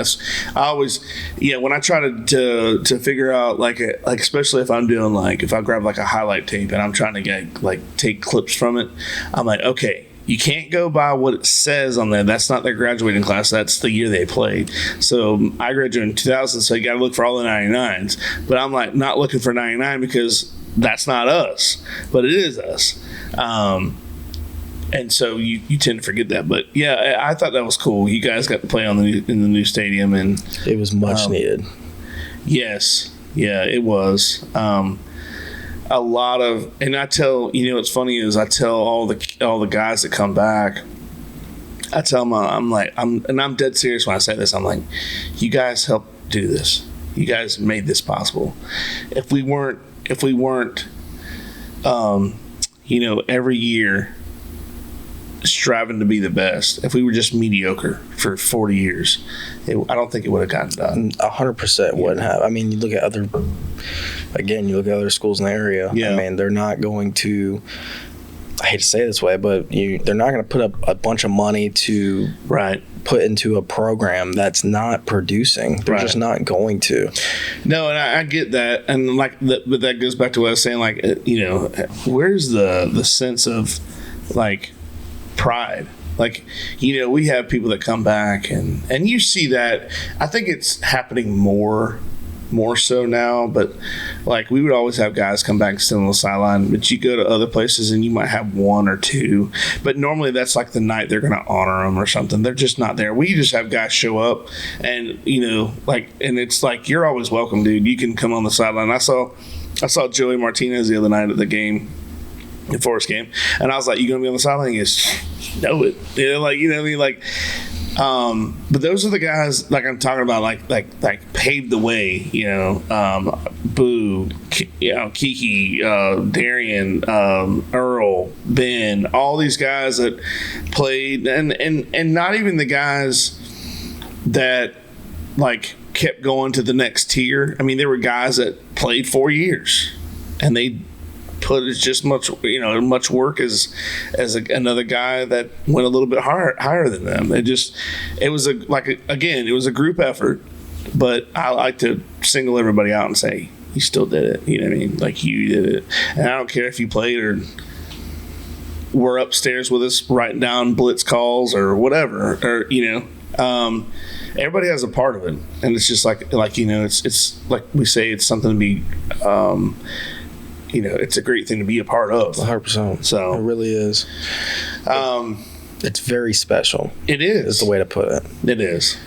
when I try to figure out like especially if I'm doing if I grab a highlight tape and I'm trying to get take clips from it, I'm like, okay, you can't go by what it says on there. That's not their graduating class. That's the year they played. So I graduated in 2000, so you got to look for all the 99s. But I'm not looking for 99 because that's not us, but it is us. And so you tend to forget that. But yeah, I thought that was cool. You guys got to play in the new stadium, and it was much needed. Yes, yeah, it was. A lot of, and I tell what's funny is I tell all the guys that come back. I tell them I'm dead serious when I say this. I'm like, you guys helped do this. You guys made this possible. If we weren't, every year striving to be the best, if we were just mediocre for 40 years, I don't think it would have gotten done. 100% wouldn't have. I mean, you look at other schools in the area. Yeah. I mean, they're not going to, I hate to say it this way, but they're not going to put up a bunch of money to put into a program that's not producing. They're just not going to. No, and I get that, and but that goes back to what I was saying. Where's the sense of pride? We have people that come back, and you see that. I think it's happening more so now, but we would always have guys come back and sit on the sideline, but you go to other places and you might have one or two, but normally that's the night they're going to honor them or something. They're just not there. We just have guys show up, and and it's you're always welcome, dude. You can come on the sideline. I saw Joey Martinez the other night at the game, the Forest game, and I was like, you gonna be on the sideline? He goes, know it. But those are the guys I'm talking about, paved the way, Boo, Kiki, Darian, Earl, Ben, all these guys that played, and not even the guys that kept going to the next tier. I mean, there were guys that played 4 years and they put as just much work as another guy that went a little bit higher than them. It was a group effort, but I like to single everybody out and say, you still did it. You know what I mean? You did it. And I don't care if you played or were upstairs with us writing down blitz calls or whatever, or everybody has a part of it, and it's just it's like we say, it's something to be it's a great thing to be a part of. 100%. So it really is. It's very special. It is the way to put it. It is,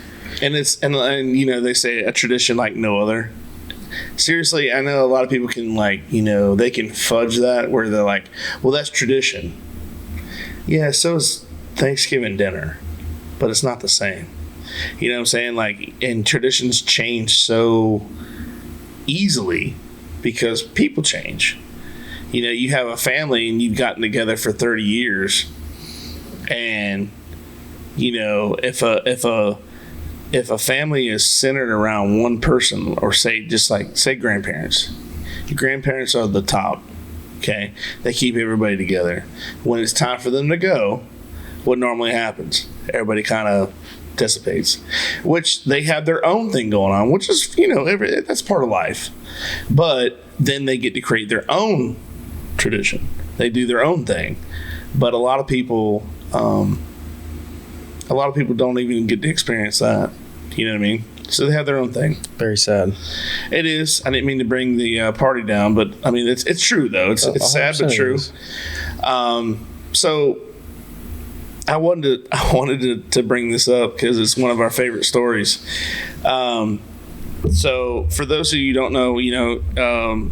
and they say a tradition like no other. Seriously, I know a lot of people can they can fudge that where they're like, well, that's tradition. Yeah, so is Thanksgiving dinner, but it's not the same. You know what I'm saying? And traditions change so easily because people change. You have a family and you've gotten together for 30 years, and if a family is centered around one person, or say grandparents, your grandparents are the top. Okay, they keep everybody together. When it's time for them to go, what normally happens? Everybody kind of dissipates, which they have their own thing going on, which is that's part of life. But then they get to create their own tradition. They do their own thing. But a lot of people don't even get to experience that. You know what I mean? So they have their own thing. Very sad. It is. I didn't mean to bring the party down, but I mean it's true though. It's sad but true. So I wanted to bring this up because it's one of our favorite stories. So for those of you who don't know,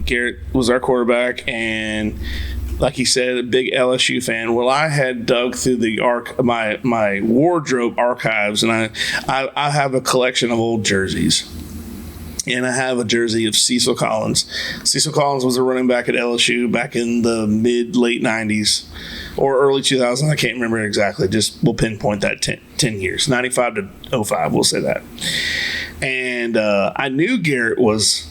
Garrett was our quarterback, and like he said, a big LSU fan. Well, I had dug through my wardrobe archives, and I have a collection of old jerseys. And I have a jersey of Cecil Collins. Cecil Collins was a running back at LSU back in the late 90s or early 2000s. I can't remember exactly. We'll pinpoint that 10 years, 95 to 05. We'll say that. And I knew Garrett was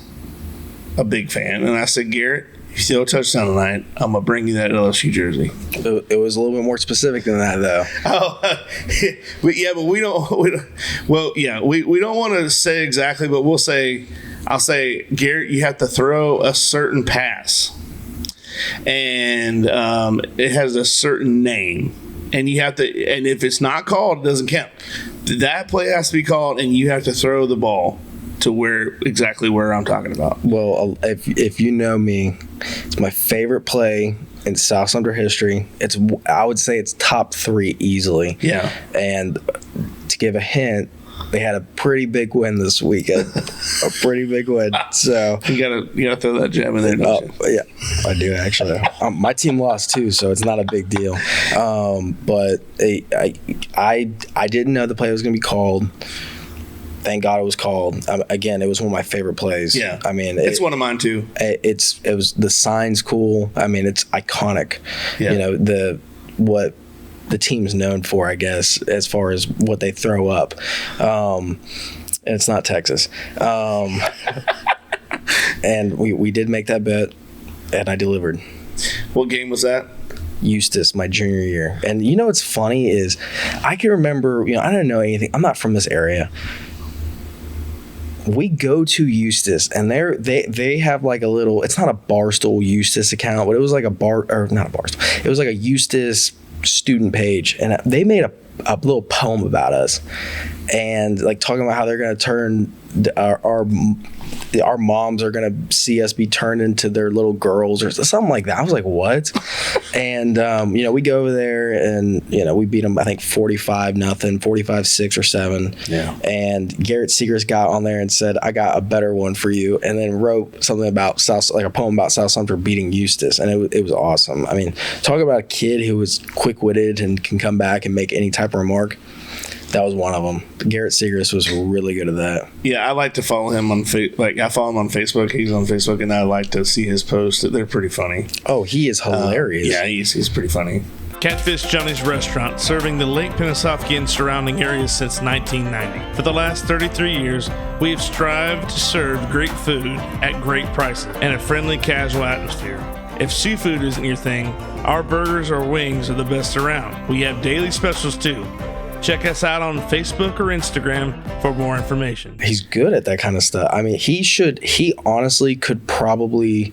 a big fan. And I said, Garrett, if you throw a touchdown tonight, I'm gonna bring you that LSU jersey. It was a little bit more specific than that, though. Oh, but we don't. Well, yeah, we don't want to say exactly, but I'll say, Garrett, you have to throw a certain pass, and it has a certain name, and you have to, and if it's not called, it doesn't count. That play has to be called, and you have to throw the ball to exactly where I'm talking about. Well, if you know me, it's my favorite play in South Sumter history. I would say it's top 3 easily. Yeah. And to give a hint, they had a pretty big win this weekend. A pretty big win. So you gotta throw that gem in there, don't you? Yeah, I do actually. My team lost too, so it's not a big deal. But I didn't know the play was going to be called. Thank God it was called. Again, it was one of my favorite plays. Yeah, I mean, it's one of mine too. It was, the sign's cool. I mean, it's iconic. Yeah. You know, what the team's known for, I guess, as far as what they throw up. And it's not Texas. And we did make that bet, and I delivered. What game was that? Eustis, my junior year. And you know what's funny is I can remember, I don't know anything. I'm not from this area. We go to Eustis, and they have like a little, it's not a Barstool Eustis account, but it was like not a Barstool. It was like a Eustis student page, and they made a little poem about us, and like talking about how they're going to turn our moms are going to see us be turned into their little girls or something like that. I was like, what? And, we go over there and, we beat them, I think 45-0, 45-6 or 7. Yeah. And Garrett Seegers got on there and said, I got a better one for you. And then wrote something about a poem about South Sumter beating Eustis. And it was awesome. I mean, talk about a kid who was quick-witted and can come back and make any type of remark. That was one of them. Garrett Seegers was really good at that. Yeah, I like to follow him on I follow him on Facebook. He's on Facebook, and I like to see his posts. They're pretty funny. Oh, he is hilarious. Yeah, he's pretty funny. Catfish Johnny's Restaurant, serving the Lake Pennsauken and surrounding areas since 1990. For the last 33 years, we have strived to serve great food at great prices and a friendly, casual atmosphere. If seafood isn't your thing, our burgers or wings are the best around. We have daily specials too. Check us out on Facebook or Instagram for more information. He's good at that kind of stuff. I mean, he honestly could probably,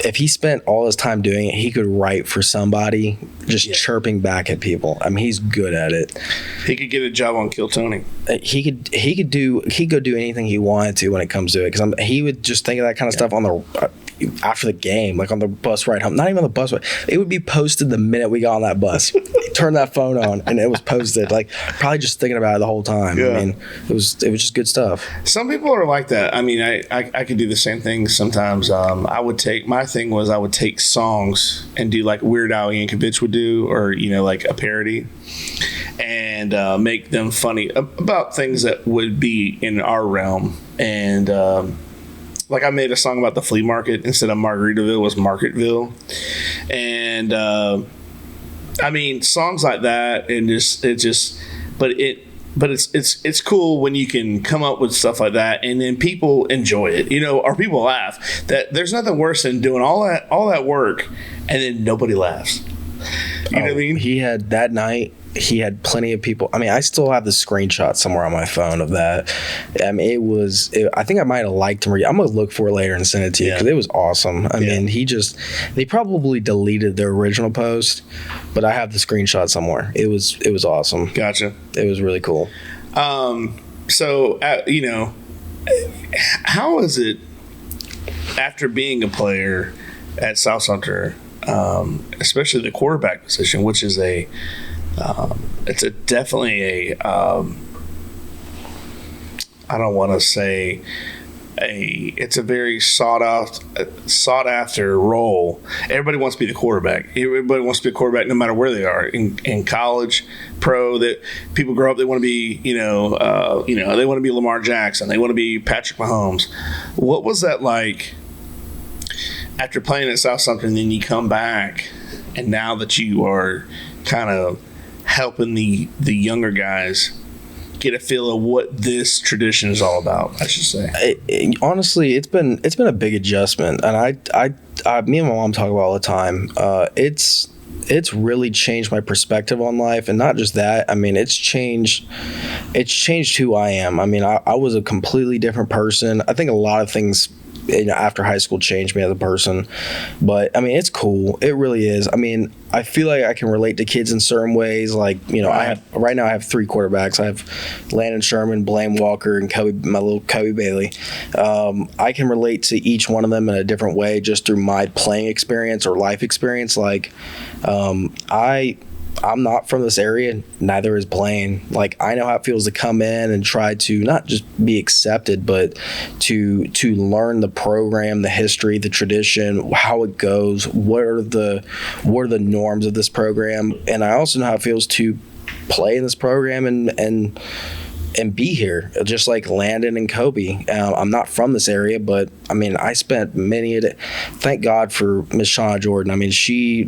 if he spent all his time doing it, he could write for somebody just chirping back at people. I mean, he's good at it. He could get a job on Kill Tony. He could do anything he wanted to when it comes to it, because he would just think of that kind of stuff on the after the game, like on the bus ride home. Not even on the bus ride. It would be posted the minute we got on that bus. Turn that phone on, and it was posted. Like, probably just thinking about it the whole time. Yeah. I mean, it was just good stuff. Some people are like that. I mean, I could do the same thing sometimes. I would take songs and do like Weird Al Yankovic would do, or like a parody, and make them funny about things that would be in our realm. And like I made a song about the flea market. Instead of Margaritaville, was Marketville. And I mean, songs like that, and it's cool when you can come up with stuff like that, and then people enjoy it, or people laugh. That there's nothing worse than doing all that work and then nobody laughs. You know what I mean? He had that night. He had plenty of people. I mean, I still have the screenshot somewhere on my phone of that. I mean, I think I might have liked him. I'm going to look for it later and send it to you, because it was awesome. I mean, they probably deleted the original post, but I have the screenshot somewhere. It was awesome. Gotcha. It was really cool. So, how is it after being a player at South Sumter, especially the quarterback position, which is definitely a I don't want to say it's a very sought after role. Everybody wants to be the quarterback. Everybody wants to be a quarterback no matter where they are in college, pro. That people grow up, they want to be they want to be Lamar Jackson, they want to be Patrick Mahomes. What was that like after playing at South Sumter, and then you come back, and now that you are kind of helping the younger guys get a feel of what this tradition is all about, I should say. Honestly, it's been a big adjustment, and I me and my mom talk about it all the time. It's really changed my perspective on life, and not just that. I mean, it's changed who I am. I mean, I was a completely different person. I think a lot of things, after high school changed me as a person, but I mean, it's cool. It really is. I mean, I feel like I can relate to kids in certain ways. Like, right now I have 3 quarterbacks. I have Landon Sherman, Blaine Walker, and my little Kobe Bailey. I can relate to each one of them in a different way just through my playing experience or life experience. Like, I'm not from this area, neither is Blaine. Like, I know how it feels to come in and try to not just be accepted, but to learn the program, the history, the tradition, how it goes, what are the norms of this program. And I also know how it feels to play in this program and be here, just like Landon and Kobe. I'm not from this area, but I mean, I spent many a day. Thank God for Miss Shauna Jordan. I mean,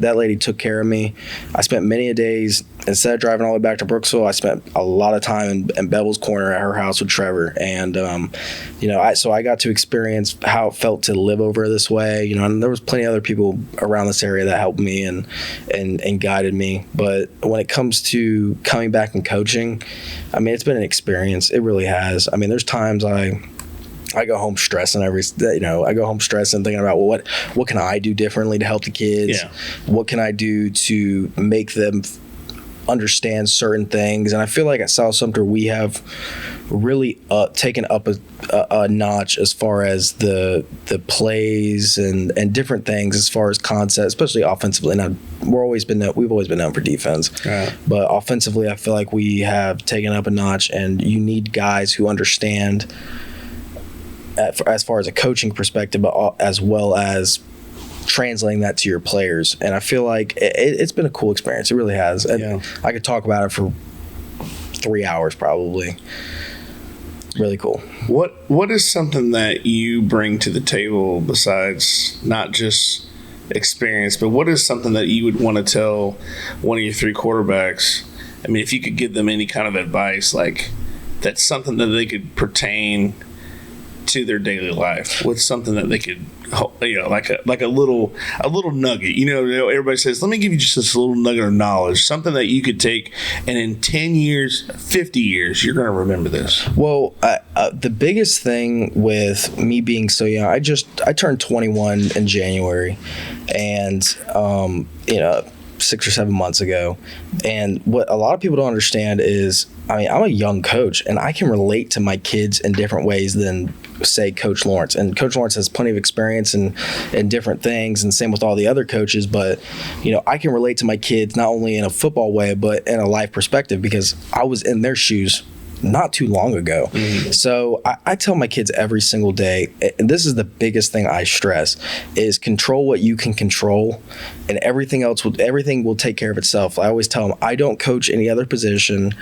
that lady took care of me. I spent many a days, instead of driving all the way back to Brooksville, I spent a lot of time in Bevel's Corner at her house with Trevor. And, so I got to experience how it felt to live over this way, and there was plenty of other people around this area that helped me and guided me. But when it comes to coming back and coaching, I mean, it's been an experience. It really has. I mean, there's times I go home stressing I go home stressing thinking about, well, what can I do differently to help the kids? Yeah. What can I do to make them understand certain things? And I feel like at South Sumter we have really taken up a notch as far as the plays and different things as far as concepts, especially offensively. Now we've always been known for defense, right. But offensively I feel like we have taken up a notch, and you need guys who understand as far as a coaching perspective, but as well as translating that to your players. And I feel like it's been a cool experience. It really has. Yeah. I could talk about it for 3 hours probably. Really cool. What is something that you bring to the table besides not just experience, but what is something that you would want to tell one of your 3 quarterbacks? I mean, if you could give them any kind of advice, like that's something that they could pertain to their daily life, with something that they could, like a little nugget. Everybody says, let me give you just this little nugget of knowledge, something that you could take, and in 10 years, 50 years, you're going to remember this. Well, the biggest thing with me being so young, I turned 21 in January, and 6 or 7 months ago. And what a lot of people don't understand is, I mean, I'm a young coach, and I can relate to my kids in different ways than, say, Coach Lawrence. And Coach Lawrence has plenty of experience in different things, and same with all the other coaches. But, I can relate to my kids not only in a football way, but in a life perspective, because I was in their shoes not too long ago. Mm-hmm. So I tell my kids every single day, and this is the biggest thing I stress, is control what you can control, and everything will take care of itself. I always tell them, I don't coach any other position.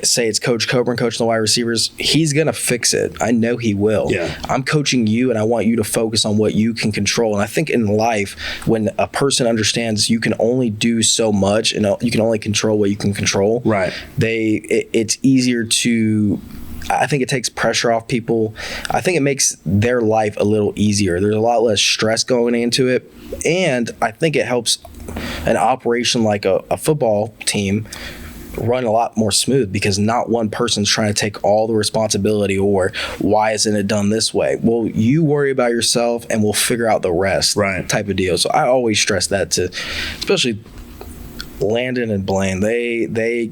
Say it's Coach Coburn coaching the wide receivers, he's going to fix it. I know he will. Yeah. I'm coaching you, and I want you to focus on what you can control. And I think in life, when a person understands you can only do so much and you can only control what you can control, right? It's easier to, I think it takes pressure off people. I think it makes their life a little easier. There's a lot less stress going into it. And I think it helps an operation like a football team run a lot more smooth, because not one person's trying to take all the responsibility, or why isn't it done this way? Well, you worry about yourself and we'll figure out the rest, right? Type of deal. So I always stress that to, especially Landon and Blaine. They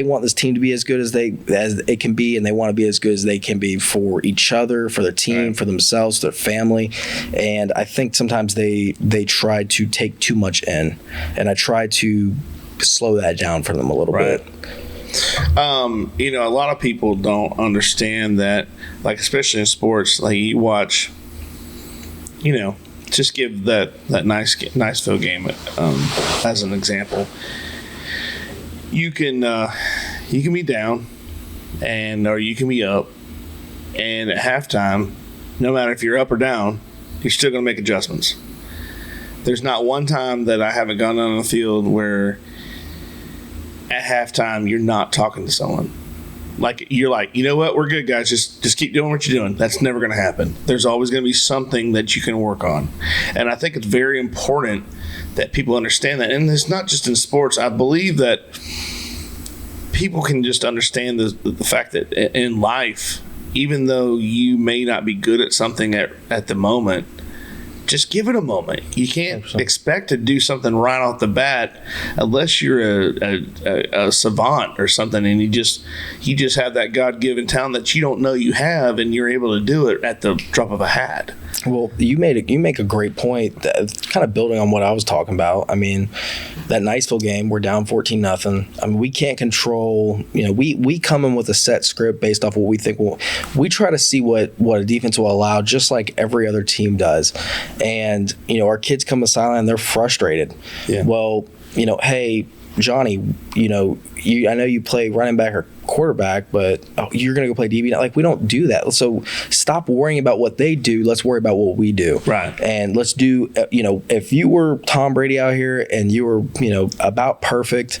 want this team to be as good as it can be, and they want to be as good as they can be for each other, for their team, right, for themselves, their family. And I think sometimes they try to take too much in, and I try to slow that down for them a little bit. A lot of people don't understand that, like, especially in sports, like you watch, just give that Niceville game as an example. You can be down, or you can be up, and at halftime, no matter if you're up or down, you're still going to make adjustments. There's not one time that I haven't gone on the field where at halftime you're not talking to someone. Like, you're like, you know what, we're good, guys. Just keep doing what you're doing. That's never going to happen. There's always going to be something that you can work on. And I think it's very important that people understand that. And it's not just in sports. I believe that people can just understand the fact that in life, even though you may not be good at something at the moment, just give it a moment. You can't expect to do something right off the bat unless you're a savant or something, and you just have that God-given talent that you don't know you have, and you're able to do it at the drop of a hat. Well, you make a great point. That's kind of building on what I was talking about. I mean, that Niceville game, we're down 14-0. I mean, we can't control. We come in with a set script based off what we think. We try to see what a defense will allow, just like every other team does. And our kids come to sideline, they're frustrated. Yeah. Well, hey, Johnny, I know you play running back or quarterback, but you're going to go play DB. Like, we don't do that. So stop worrying about what they do. Let's worry about what we do. Right. And let's do, if you were Tom Brady out here and you were, about perfect,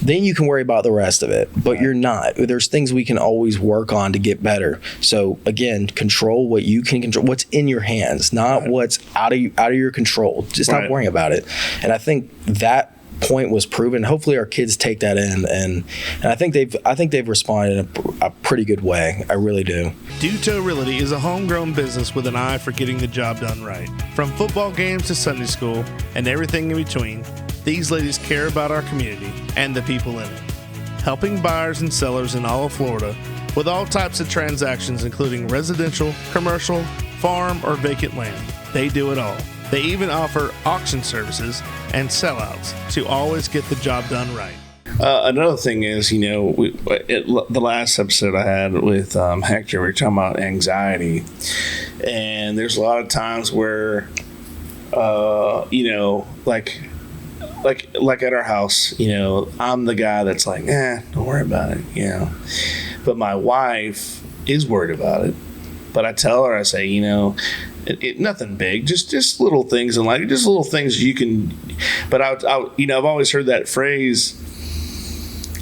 then you can worry about the rest of it. But you're not. There's things we can always work on to get better. So again, control what you can control, what's in your hands, not what's out of your control. Just stop worrying about it. And I think that point was proven. Hopefully our kids take that in, and I think they've responded in a pretty good way. I really do. Duto Realty is a homegrown business with an eye for getting the job done right. From football games to Sunday school and everything in between, these ladies care about our community and the people in it, helping buyers and sellers in all of Florida with all types of transactions, including residential, commercial, farm, or vacant land. They do it all. They even offer auction services and sellouts to always get the job done right. Another thing is, the last episode I had with Hector, we were talking about anxiety. And there's a lot of times where, like at our house, I'm the guy that's like, don't worry about it, But my wife is worried about it. But I tell her, I say, nothing big, just little things in life, just little things you can. But I've always heard that phrase.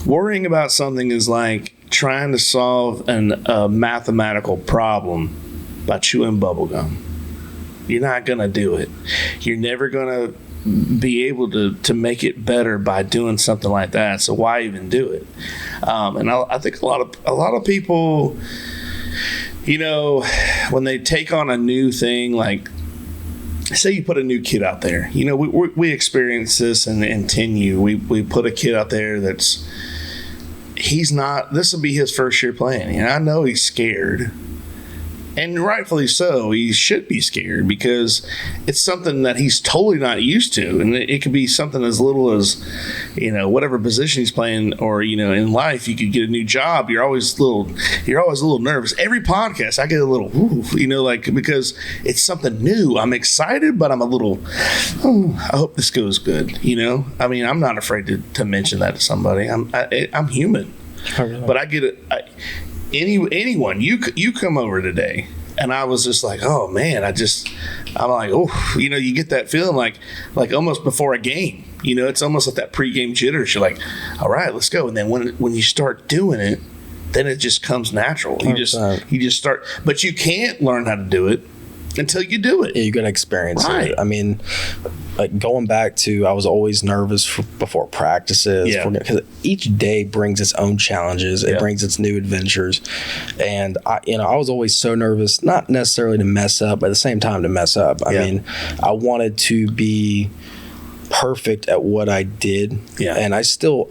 Worrying about something is like trying to solve a mathematical problem by chewing bubble gum. You're not gonna do it. You're never gonna be able to make it better by doing something like that. So why even do it? And I think a lot of people, when they take on a new thing, like say you put a new kid out there, we experience this in 10U. We put a kid out there this will be his first year playing. And I know he's scared. And rightfully so, he should be scared because it's something that he's totally not used to. And it could be something as little as, whatever position he's playing, or, in life, you could get a new job. You're always a little nervous. Every podcast, I get a little, because it's something new. I'm excited, but I'm a little, I hope this goes good. I mean, I'm not afraid to mention that to somebody. I'm human. But I get it. Anyone, you come over today, and I was just like, oh man, I'm like, oh, you get that feeling like almost before a game. It's almost like that pregame jitters. You're like, all right, let's go. And then when you start doing it, then it just comes natural. You just start, but you can't learn how to do it until you do it. Yeah, you got to experience right. it. I mean, like going back to, I was always nervous before practices. Because each day brings its own challenges. It brings its new adventures. And I was always so nervous, not necessarily to mess up, but at the same time to mess up. I mean, I wanted to be perfect at what I did. Yeah. And I still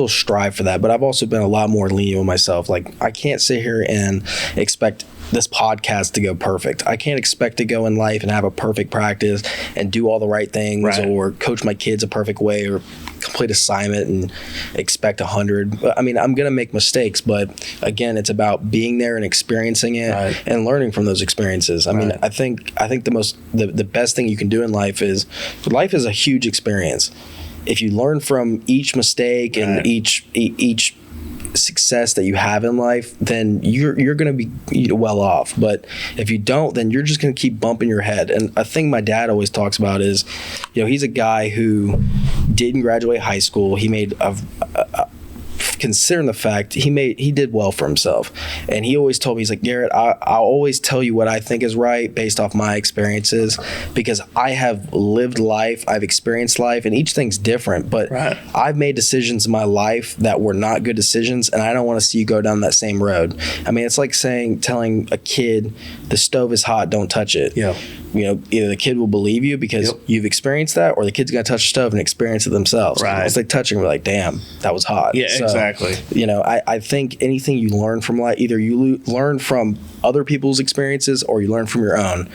strive for that, but I've also been a lot more lenient with myself. Like, I can't sit here and expect this podcast to go perfect. I can't expect to go in life and have a perfect practice and do all the right things, or coach my kids a perfect way, or complete assignment and expect 100. I mean, I'm going to make mistakes, but again, it's about being there and experiencing it and learning from those experiences. I mean, I think the best thing you can do in life is a huge experience. If you learn from each mistake and each success that you have in life, then you're going to be well off. But if you don't, then you're just going to keep bumping your head. And a thing my dad always talks about is, he's a guy who didn't graduate high school. He made considering the fact he did well for himself, and he always told me, he's like, Garrett, I'll always tell you what I think is right based off my experiences, because I have lived life, I've experienced life, and each thing's different. But I've made decisions in my life that were not good decisions, and I don't want to see you go down that same road. I mean, it's like telling a kid the stove is hot, don't touch it. Yeah. Either the kid will believe you because you've experienced that, or the kid's going to touch the stove and experience it themselves. Right. It's like touching, we're like, damn, that was hot. Yeah, so, exactly. I think anything you learn from life, either you learn from other people's experiences or you learn from your own,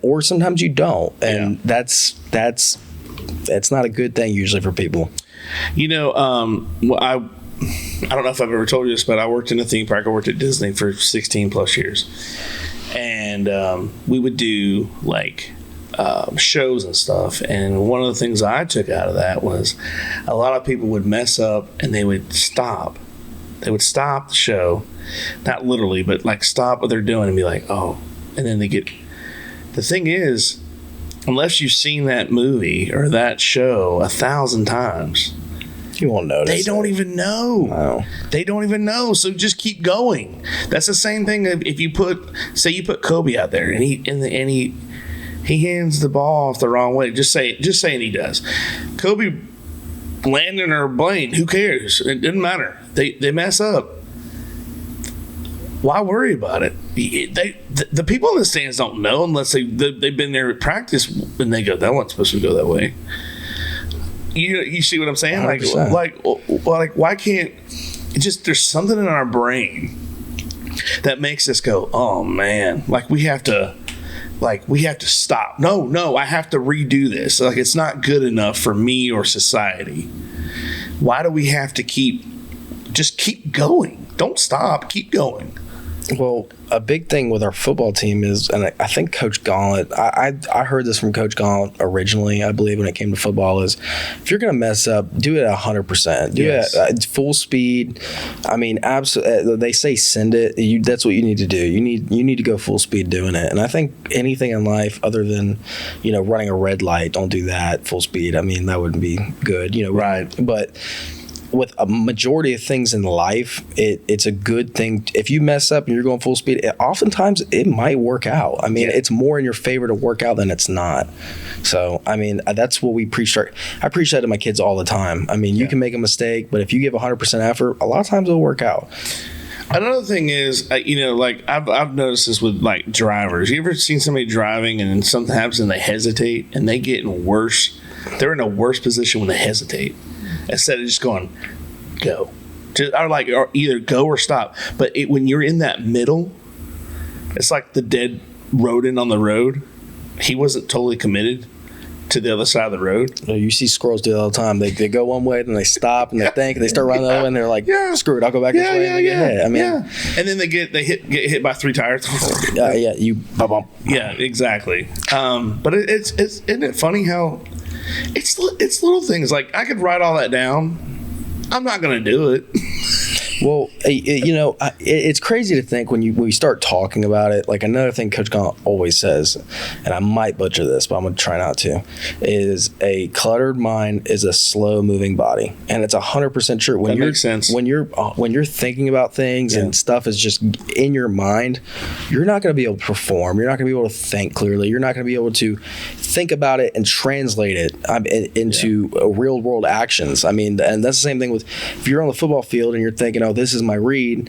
or sometimes you don't. And that's not a good thing usually for people. I don't know if I've ever told you this, but I worked in a theme park. I worked at Disney for 16 plus years. And we would do shows and stuff. And one of the things I took out of that was a lot of people would mess up and they would stop. They would stop the show, not literally, but stop what they're doing and be like, oh. And then the thing is, unless you've seen that movie or that show 1,000 times, you won't notice. They don't even know. No. They don't even know. So just keep going. That's the same thing if you put Kobe out there and he hands the ball off the wrong way. Just saying he does. Kobe landing or Blaine, who cares? It didn't matter. They mess up. Why worry about it? The people in the stands don't know unless they've been there at practice and they go, that wasn't supposed to go that way. You see what I'm saying? 100%. Why can't there's something in our brain that makes us go, oh man, we have to stop. No, I have to redo this. It's not good enough for me or society. Why do we have to keep going? Don't stop, keep going. Well, a big thing with our football team is, and I think Coach Gauntlet, I heard this from Coach Gauntlet originally, I believe, when it came to football, is if you're going to mess up, do it at 100%. Do it at full speed. I mean, absolutely. They say send it. That's what you need to do. You need to go full speed doing it. And I think anything in life other than, running a red light, don't do that full speed. I mean, that wouldn't be good. Right. But with a majority of things in life, it's a good thing. If you mess up and you're going full speed, oftentimes it might work out. I mean, it's more in your favor to work out than it's not. So, I mean, that's what we preach. I preach that to my kids all the time. I mean, you can make a mistake, but if you give 100% effort, a lot of times it'll work out. Another thing is, I've noticed this with drivers. You ever seen somebody driving and then something happens and they hesitate and they get worse? They're in a worse position when they hesitate. Instead of just going, go. Or either go or stop. But when you're in that middle, it's like the dead rodent on the road. He wasn't totally committed to the other side of the road. You see squirrels do it all the time. They go one way, then they stop, and they think, and they start running the other way, and they're like, screw it, I'll go back this way. And then they get hit by 3 tires. You bump. Yeah, exactly. But isn't it funny how it's little things. I could write all that down. I'm not going to do it. Well, it's crazy to think when we start talking about it. Another thing Coach Gauntlet always says, and I might butcher this, but I'm going to try not to, is a cluttered mind is a slow moving body, and it's 100% true. That makes sense. When you're thinking about things and stuff is just in your mind, you're not going to be able to perform. You're not going to be able to think clearly. You're not going to be able to think about it and translate it into real world actions. I mean, and that's the same thing with if you're on the football field and you're thinking, oh, this is my read.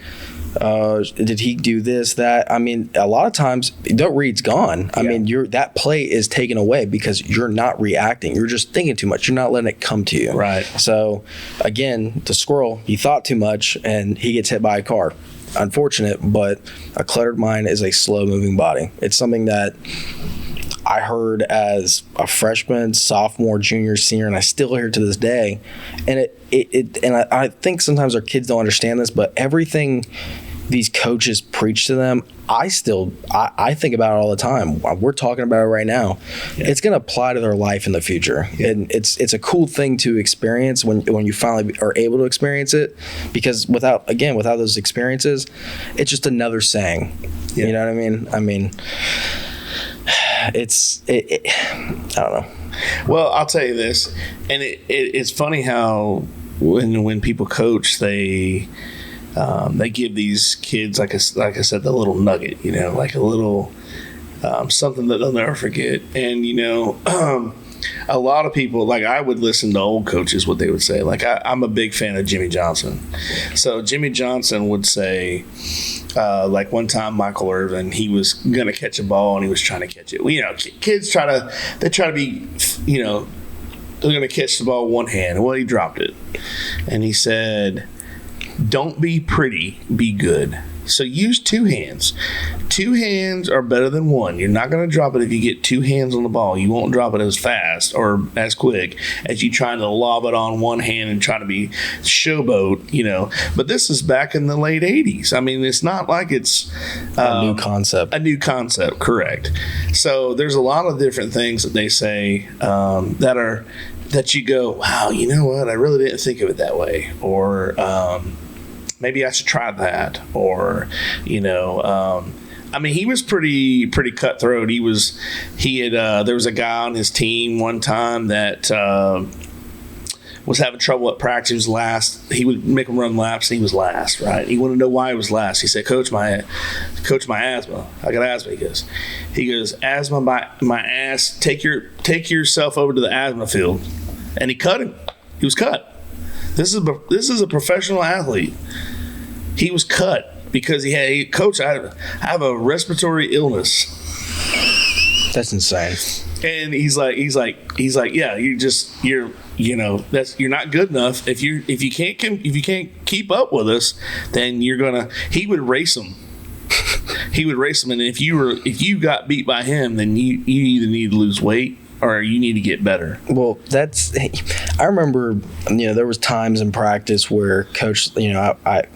Did he do this, that? I mean, a lot of times that read's gone. I mean, that play is taken away because you're not reacting. You're just thinking too much. You're not letting it come to you. Right. So, again, the squirrel, he thought too much and he gets hit by a car. Unfortunate, but a cluttered mind is a slow-moving body. It's something that I heard as a freshman, sophomore, junior, senior, and I still hear it to this day. And I think sometimes our kids don't understand this, but everything these coaches preach to them, I think about it all the time. We're talking about it right now. Yeah. It's going to apply to their life in the future. Yeah. And it's a cool thing to experience when you finally are able to experience it, because without those experiences, it's just another saying. Yeah. You know what I mean? I mean, I don't know. Well, I'll tell you this, and it's funny how when people coach, they give these kids, like I said, the little nugget, like a little something that they'll never forget. And a lot of people, like, I would listen to old coaches, what they would say. Like, I'm a big fan of Jimmy Johnson. So Jimmy Johnson would say, like one time Michael Irvin, he was going to catch a ball and he was trying to catch it. Well, kids try to be, they're going to catch the ball one hand. Well, he dropped it. And he said, don't be pretty, be good. So use two hands. Two hands are better than one. You're not going to drop it if you get two hands on the ball. You won't drop it as fast or as quick as you trying to lob it on one hand and try to be showboat, But this is back in the late 80s. I mean, it's not like it's a new concept. A new concept, correct. So there's a lot of different things that they say that you go, wow, you know what? I really didn't think of it that way. Or maybe I should try that. Or, I mean, he was pretty cutthroat. There was a guy on his team one time that was having trouble at practice. He was last. He would make him run laps, and he was last, right? He wanted to know why he was last. He said, Coach, my asthma. I got asthma. He goes, asthma, my ass. Take yourself over to the asthma field. And he cut him. He was cut. This is a professional athlete. He was cut because Coach, I have a respiratory illness. That's insane. And he's like, yeah, you're not good enough. If you can't keep up with us, then you're gonna. He would race him. And if you got beat by him, then you either need to lose weight or you need to get better. Well, I remember, there was times in practice where Coach, I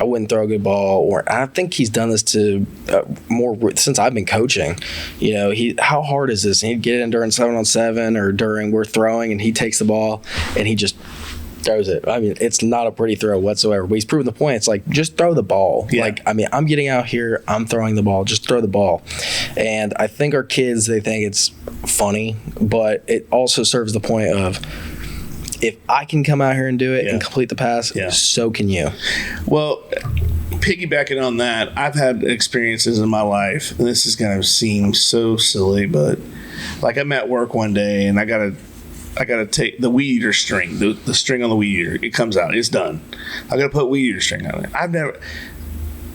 wouldn't throw a good ball, or I think he's done this to more since I've been coaching. How hard is this? And he'd get in during 7-on-7 or during we're throwing, and he takes the ball and he just throws it. I mean, it's not a pretty throw whatsoever, but he's proven the point. It's like, just throw the ball. Yeah. I'm getting out here, I'm throwing the ball, just throw the ball. And I think our kids, they think it's funny, but it also serves the point of, if I can come out here and do it and complete the pass, so can you. Well, piggybacking on that, I've had experiences in my life, and this is going to seem so silly, but like I'm at work one day and I got to take the weed eater string, the string on the weed eater. It comes out. It's done. I got to put weed eater string on it.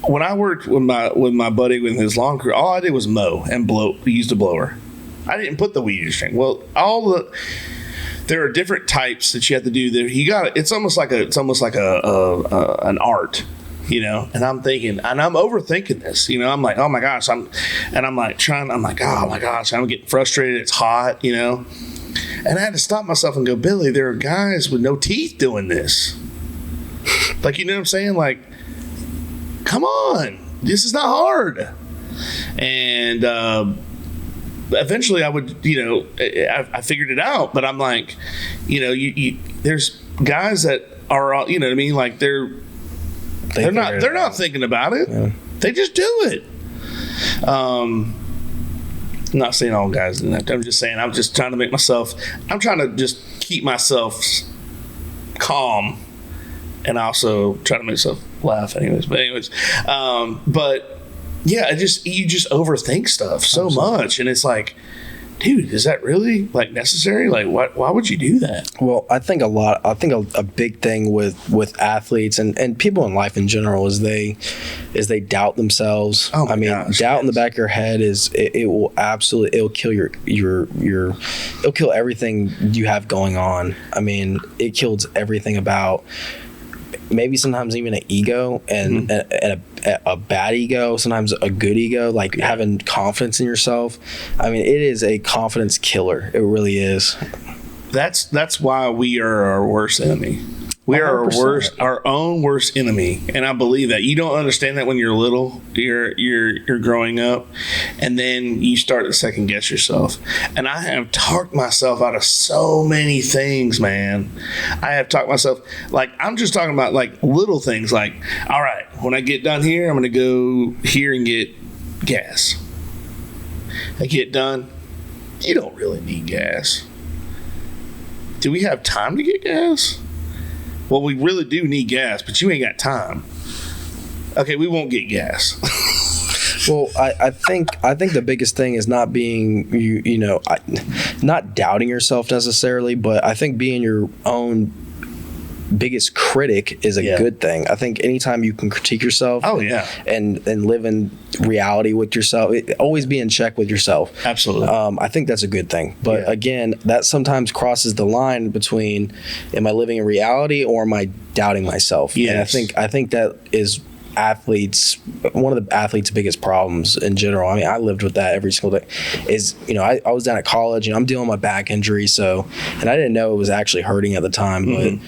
When I worked with my buddy with his lawn crew, all I did was mow and blow. Used a blower. I didn't put the weed eater string. Well, there are different types that you have to do there. It's almost like an art, And I'm thinking, and I'm overthinking this, I'm like, oh my gosh, I'm like, oh my gosh, I'm getting frustrated. It's hot, And I had to stop myself and go, Billy, there are guys with no teeth doing this. Like, you know what I'm saying? Like, come on, this is not hard. And eventually I would, I figured it out, but I'm like, there's guys that are, you know what I mean? Like they're not thinking about it. Yeah. They just do it. I'm not saying all guys do that. I'm just saying, I'm just trying to just keep myself calm and also try to make myself laugh but yeah, you just overthink stuff so much, and it's like, dude, is that really like necessary? Like, why would you do that? Well, I think a big thing with athletes and people in life in general is they doubt themselves. Oh my gosh, doubt in the back of your head it'll kill it'll kill everything you have going on. I mean, it kills everything about. Maybe sometimes even an ego and a bad ego, sometimes a good ego, like having confidence in yourself. I mean, it is a confidence killer. It really is. That's why we are our worst enemy. We 100%. are our own worst enemy, and I believe that. You don't understand that when you're little, you're growing up, and then you start to second guess yourself. And I have talked myself out of so many things, man. I have talked myself, like, I'm just talking about like little things, like, all right, when I get done here, I'm going to go here and get gas. I get done. You don't really need gas. Do we have time to get gas? well, we really do need gas, but you ain't got time. Okay, we won't get gas. Well, I think the biggest thing is not being not doubting yourself necessarily, but I think being your own biggest critic is a good thing. I think anytime you can critique yourself and live in reality with yourself, always be in check with yourself. Absolutely. I think that's a good thing. But again, that sometimes crosses the line between, am I living in reality or am I doubting myself? Yes. And I think that is one of the athletes' biggest problems in general. I mean, I lived with that every single day. Is, I was down at college, I'm dealing with my back injury, and I didn't know it was actually hurting at the time, but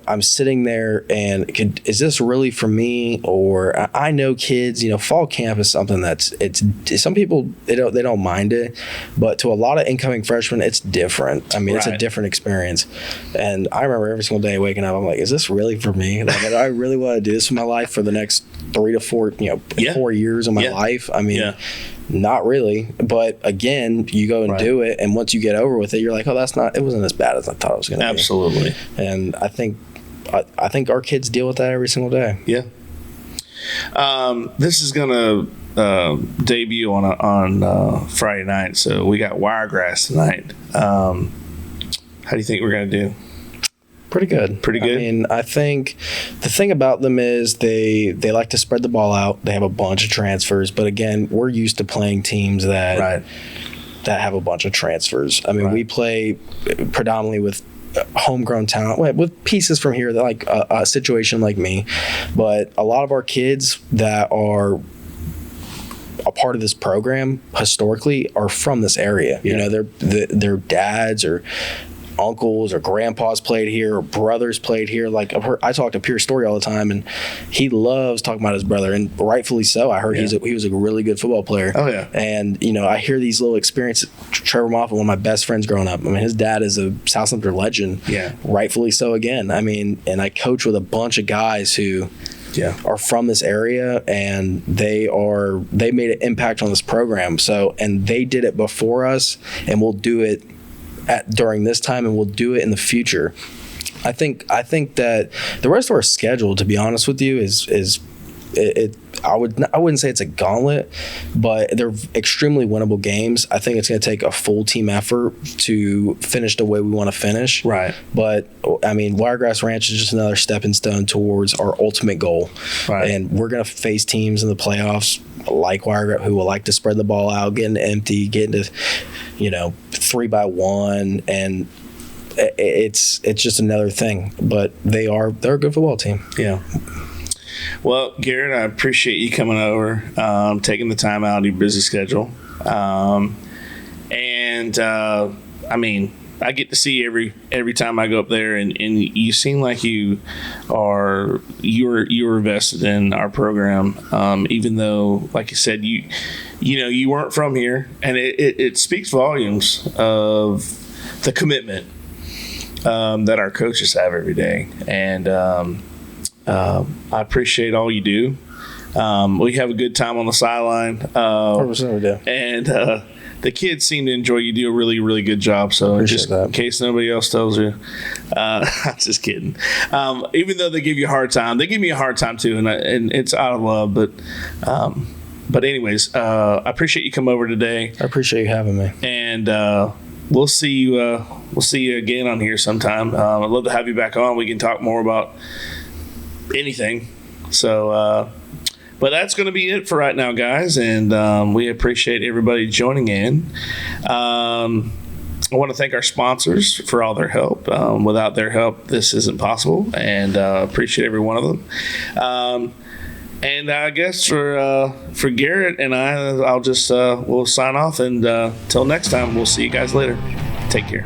I'm sitting there and is this really for me? Or I know kids, fall camp is something some people, they don't mind it, but to a lot of incoming freshmen, it's different. I mean, It's a different experience. And I remember every single day waking up, I'm like, is this really for me? Like, do I really want to do this in my life for the next 3 to 4, 4 years of my life? I mean, not really. But again, you go and do it, and once you get over with it, you're like, oh, it wasn't as bad as I thought it was going to be. Absolutely. And I think our kids deal with that every single day. Yeah. This is going to debut on Friday night, so we got Wiregrass tonight. How do you think we're going to do? Pretty good. Pretty good? I mean, I think the thing about them is they like to spread the ball out. They have a bunch of transfers. But again, we're used to playing teams that have a bunch of transfers. I mean, we play predominantly with homegrown talent, with pieces from here, that like a situation like me. But a lot of our kids that are a part of this program historically are from this area. Their dads or uncles or grandpas played here, or brothers played here. Like, I talk to Pierce Story all the time, and he loves talking about his brother, and rightfully so. I heard he was a really good football player. Oh yeah. And I hear these little experiences. Trevor Moffitt, one of my best friends growing up, I mean, his dad is a Southampton legend. Yeah. Rightfully so again. I mean, and I coach with a bunch of guys who are from this area, and they made an impact on this program. So, and they did it before us, and we'll do it during this time, and we'll do it in the future. I think that the rest of our schedule, to be honest with you, is I wouldn't say it's a gauntlet, but they're extremely winnable games. I think it's going to take a full team effort to finish the way we want to finish. Right. But I mean, Wiregrass Ranch is just another stepping stone towards our ultimate goal. Right. And we're going to face teams in the playoffs like Wiregrass who will like to spread the ball out, getting empty, getting to 3-by-1, and it's just another thing. But they're a good football team. Yeah. Well, Garrett, I appreciate you coming over, taking the time out of your busy schedule. I mean, I get to see every time I go up there, and you seem like you are vested in our program, even though, like you said, you weren't from here, and it speaks volumes of the commitment that our coaches have every day, and I appreciate all you do. We have a good time on the sideline, 100% we do. And the kids seem to enjoy. You do a really, really good job. So just in case nobody else tells you, I'm just kidding. Even though they give you a hard time, they give me a hard time too, and it's out of love. But anyways, I appreciate you coming over today. I appreciate you having me. And we'll see you again on here sometime. I'd love to have you back on. We can talk more about anything. So. But that's going to be it for right now, guys, and we appreciate everybody joining in. I want to thank our sponsors for all their help. Without their help, this isn't possible, and appreciate every one of them. And I guess for Garrett and I'll just we'll sign off, and till next time, we'll see you guys later. Take care.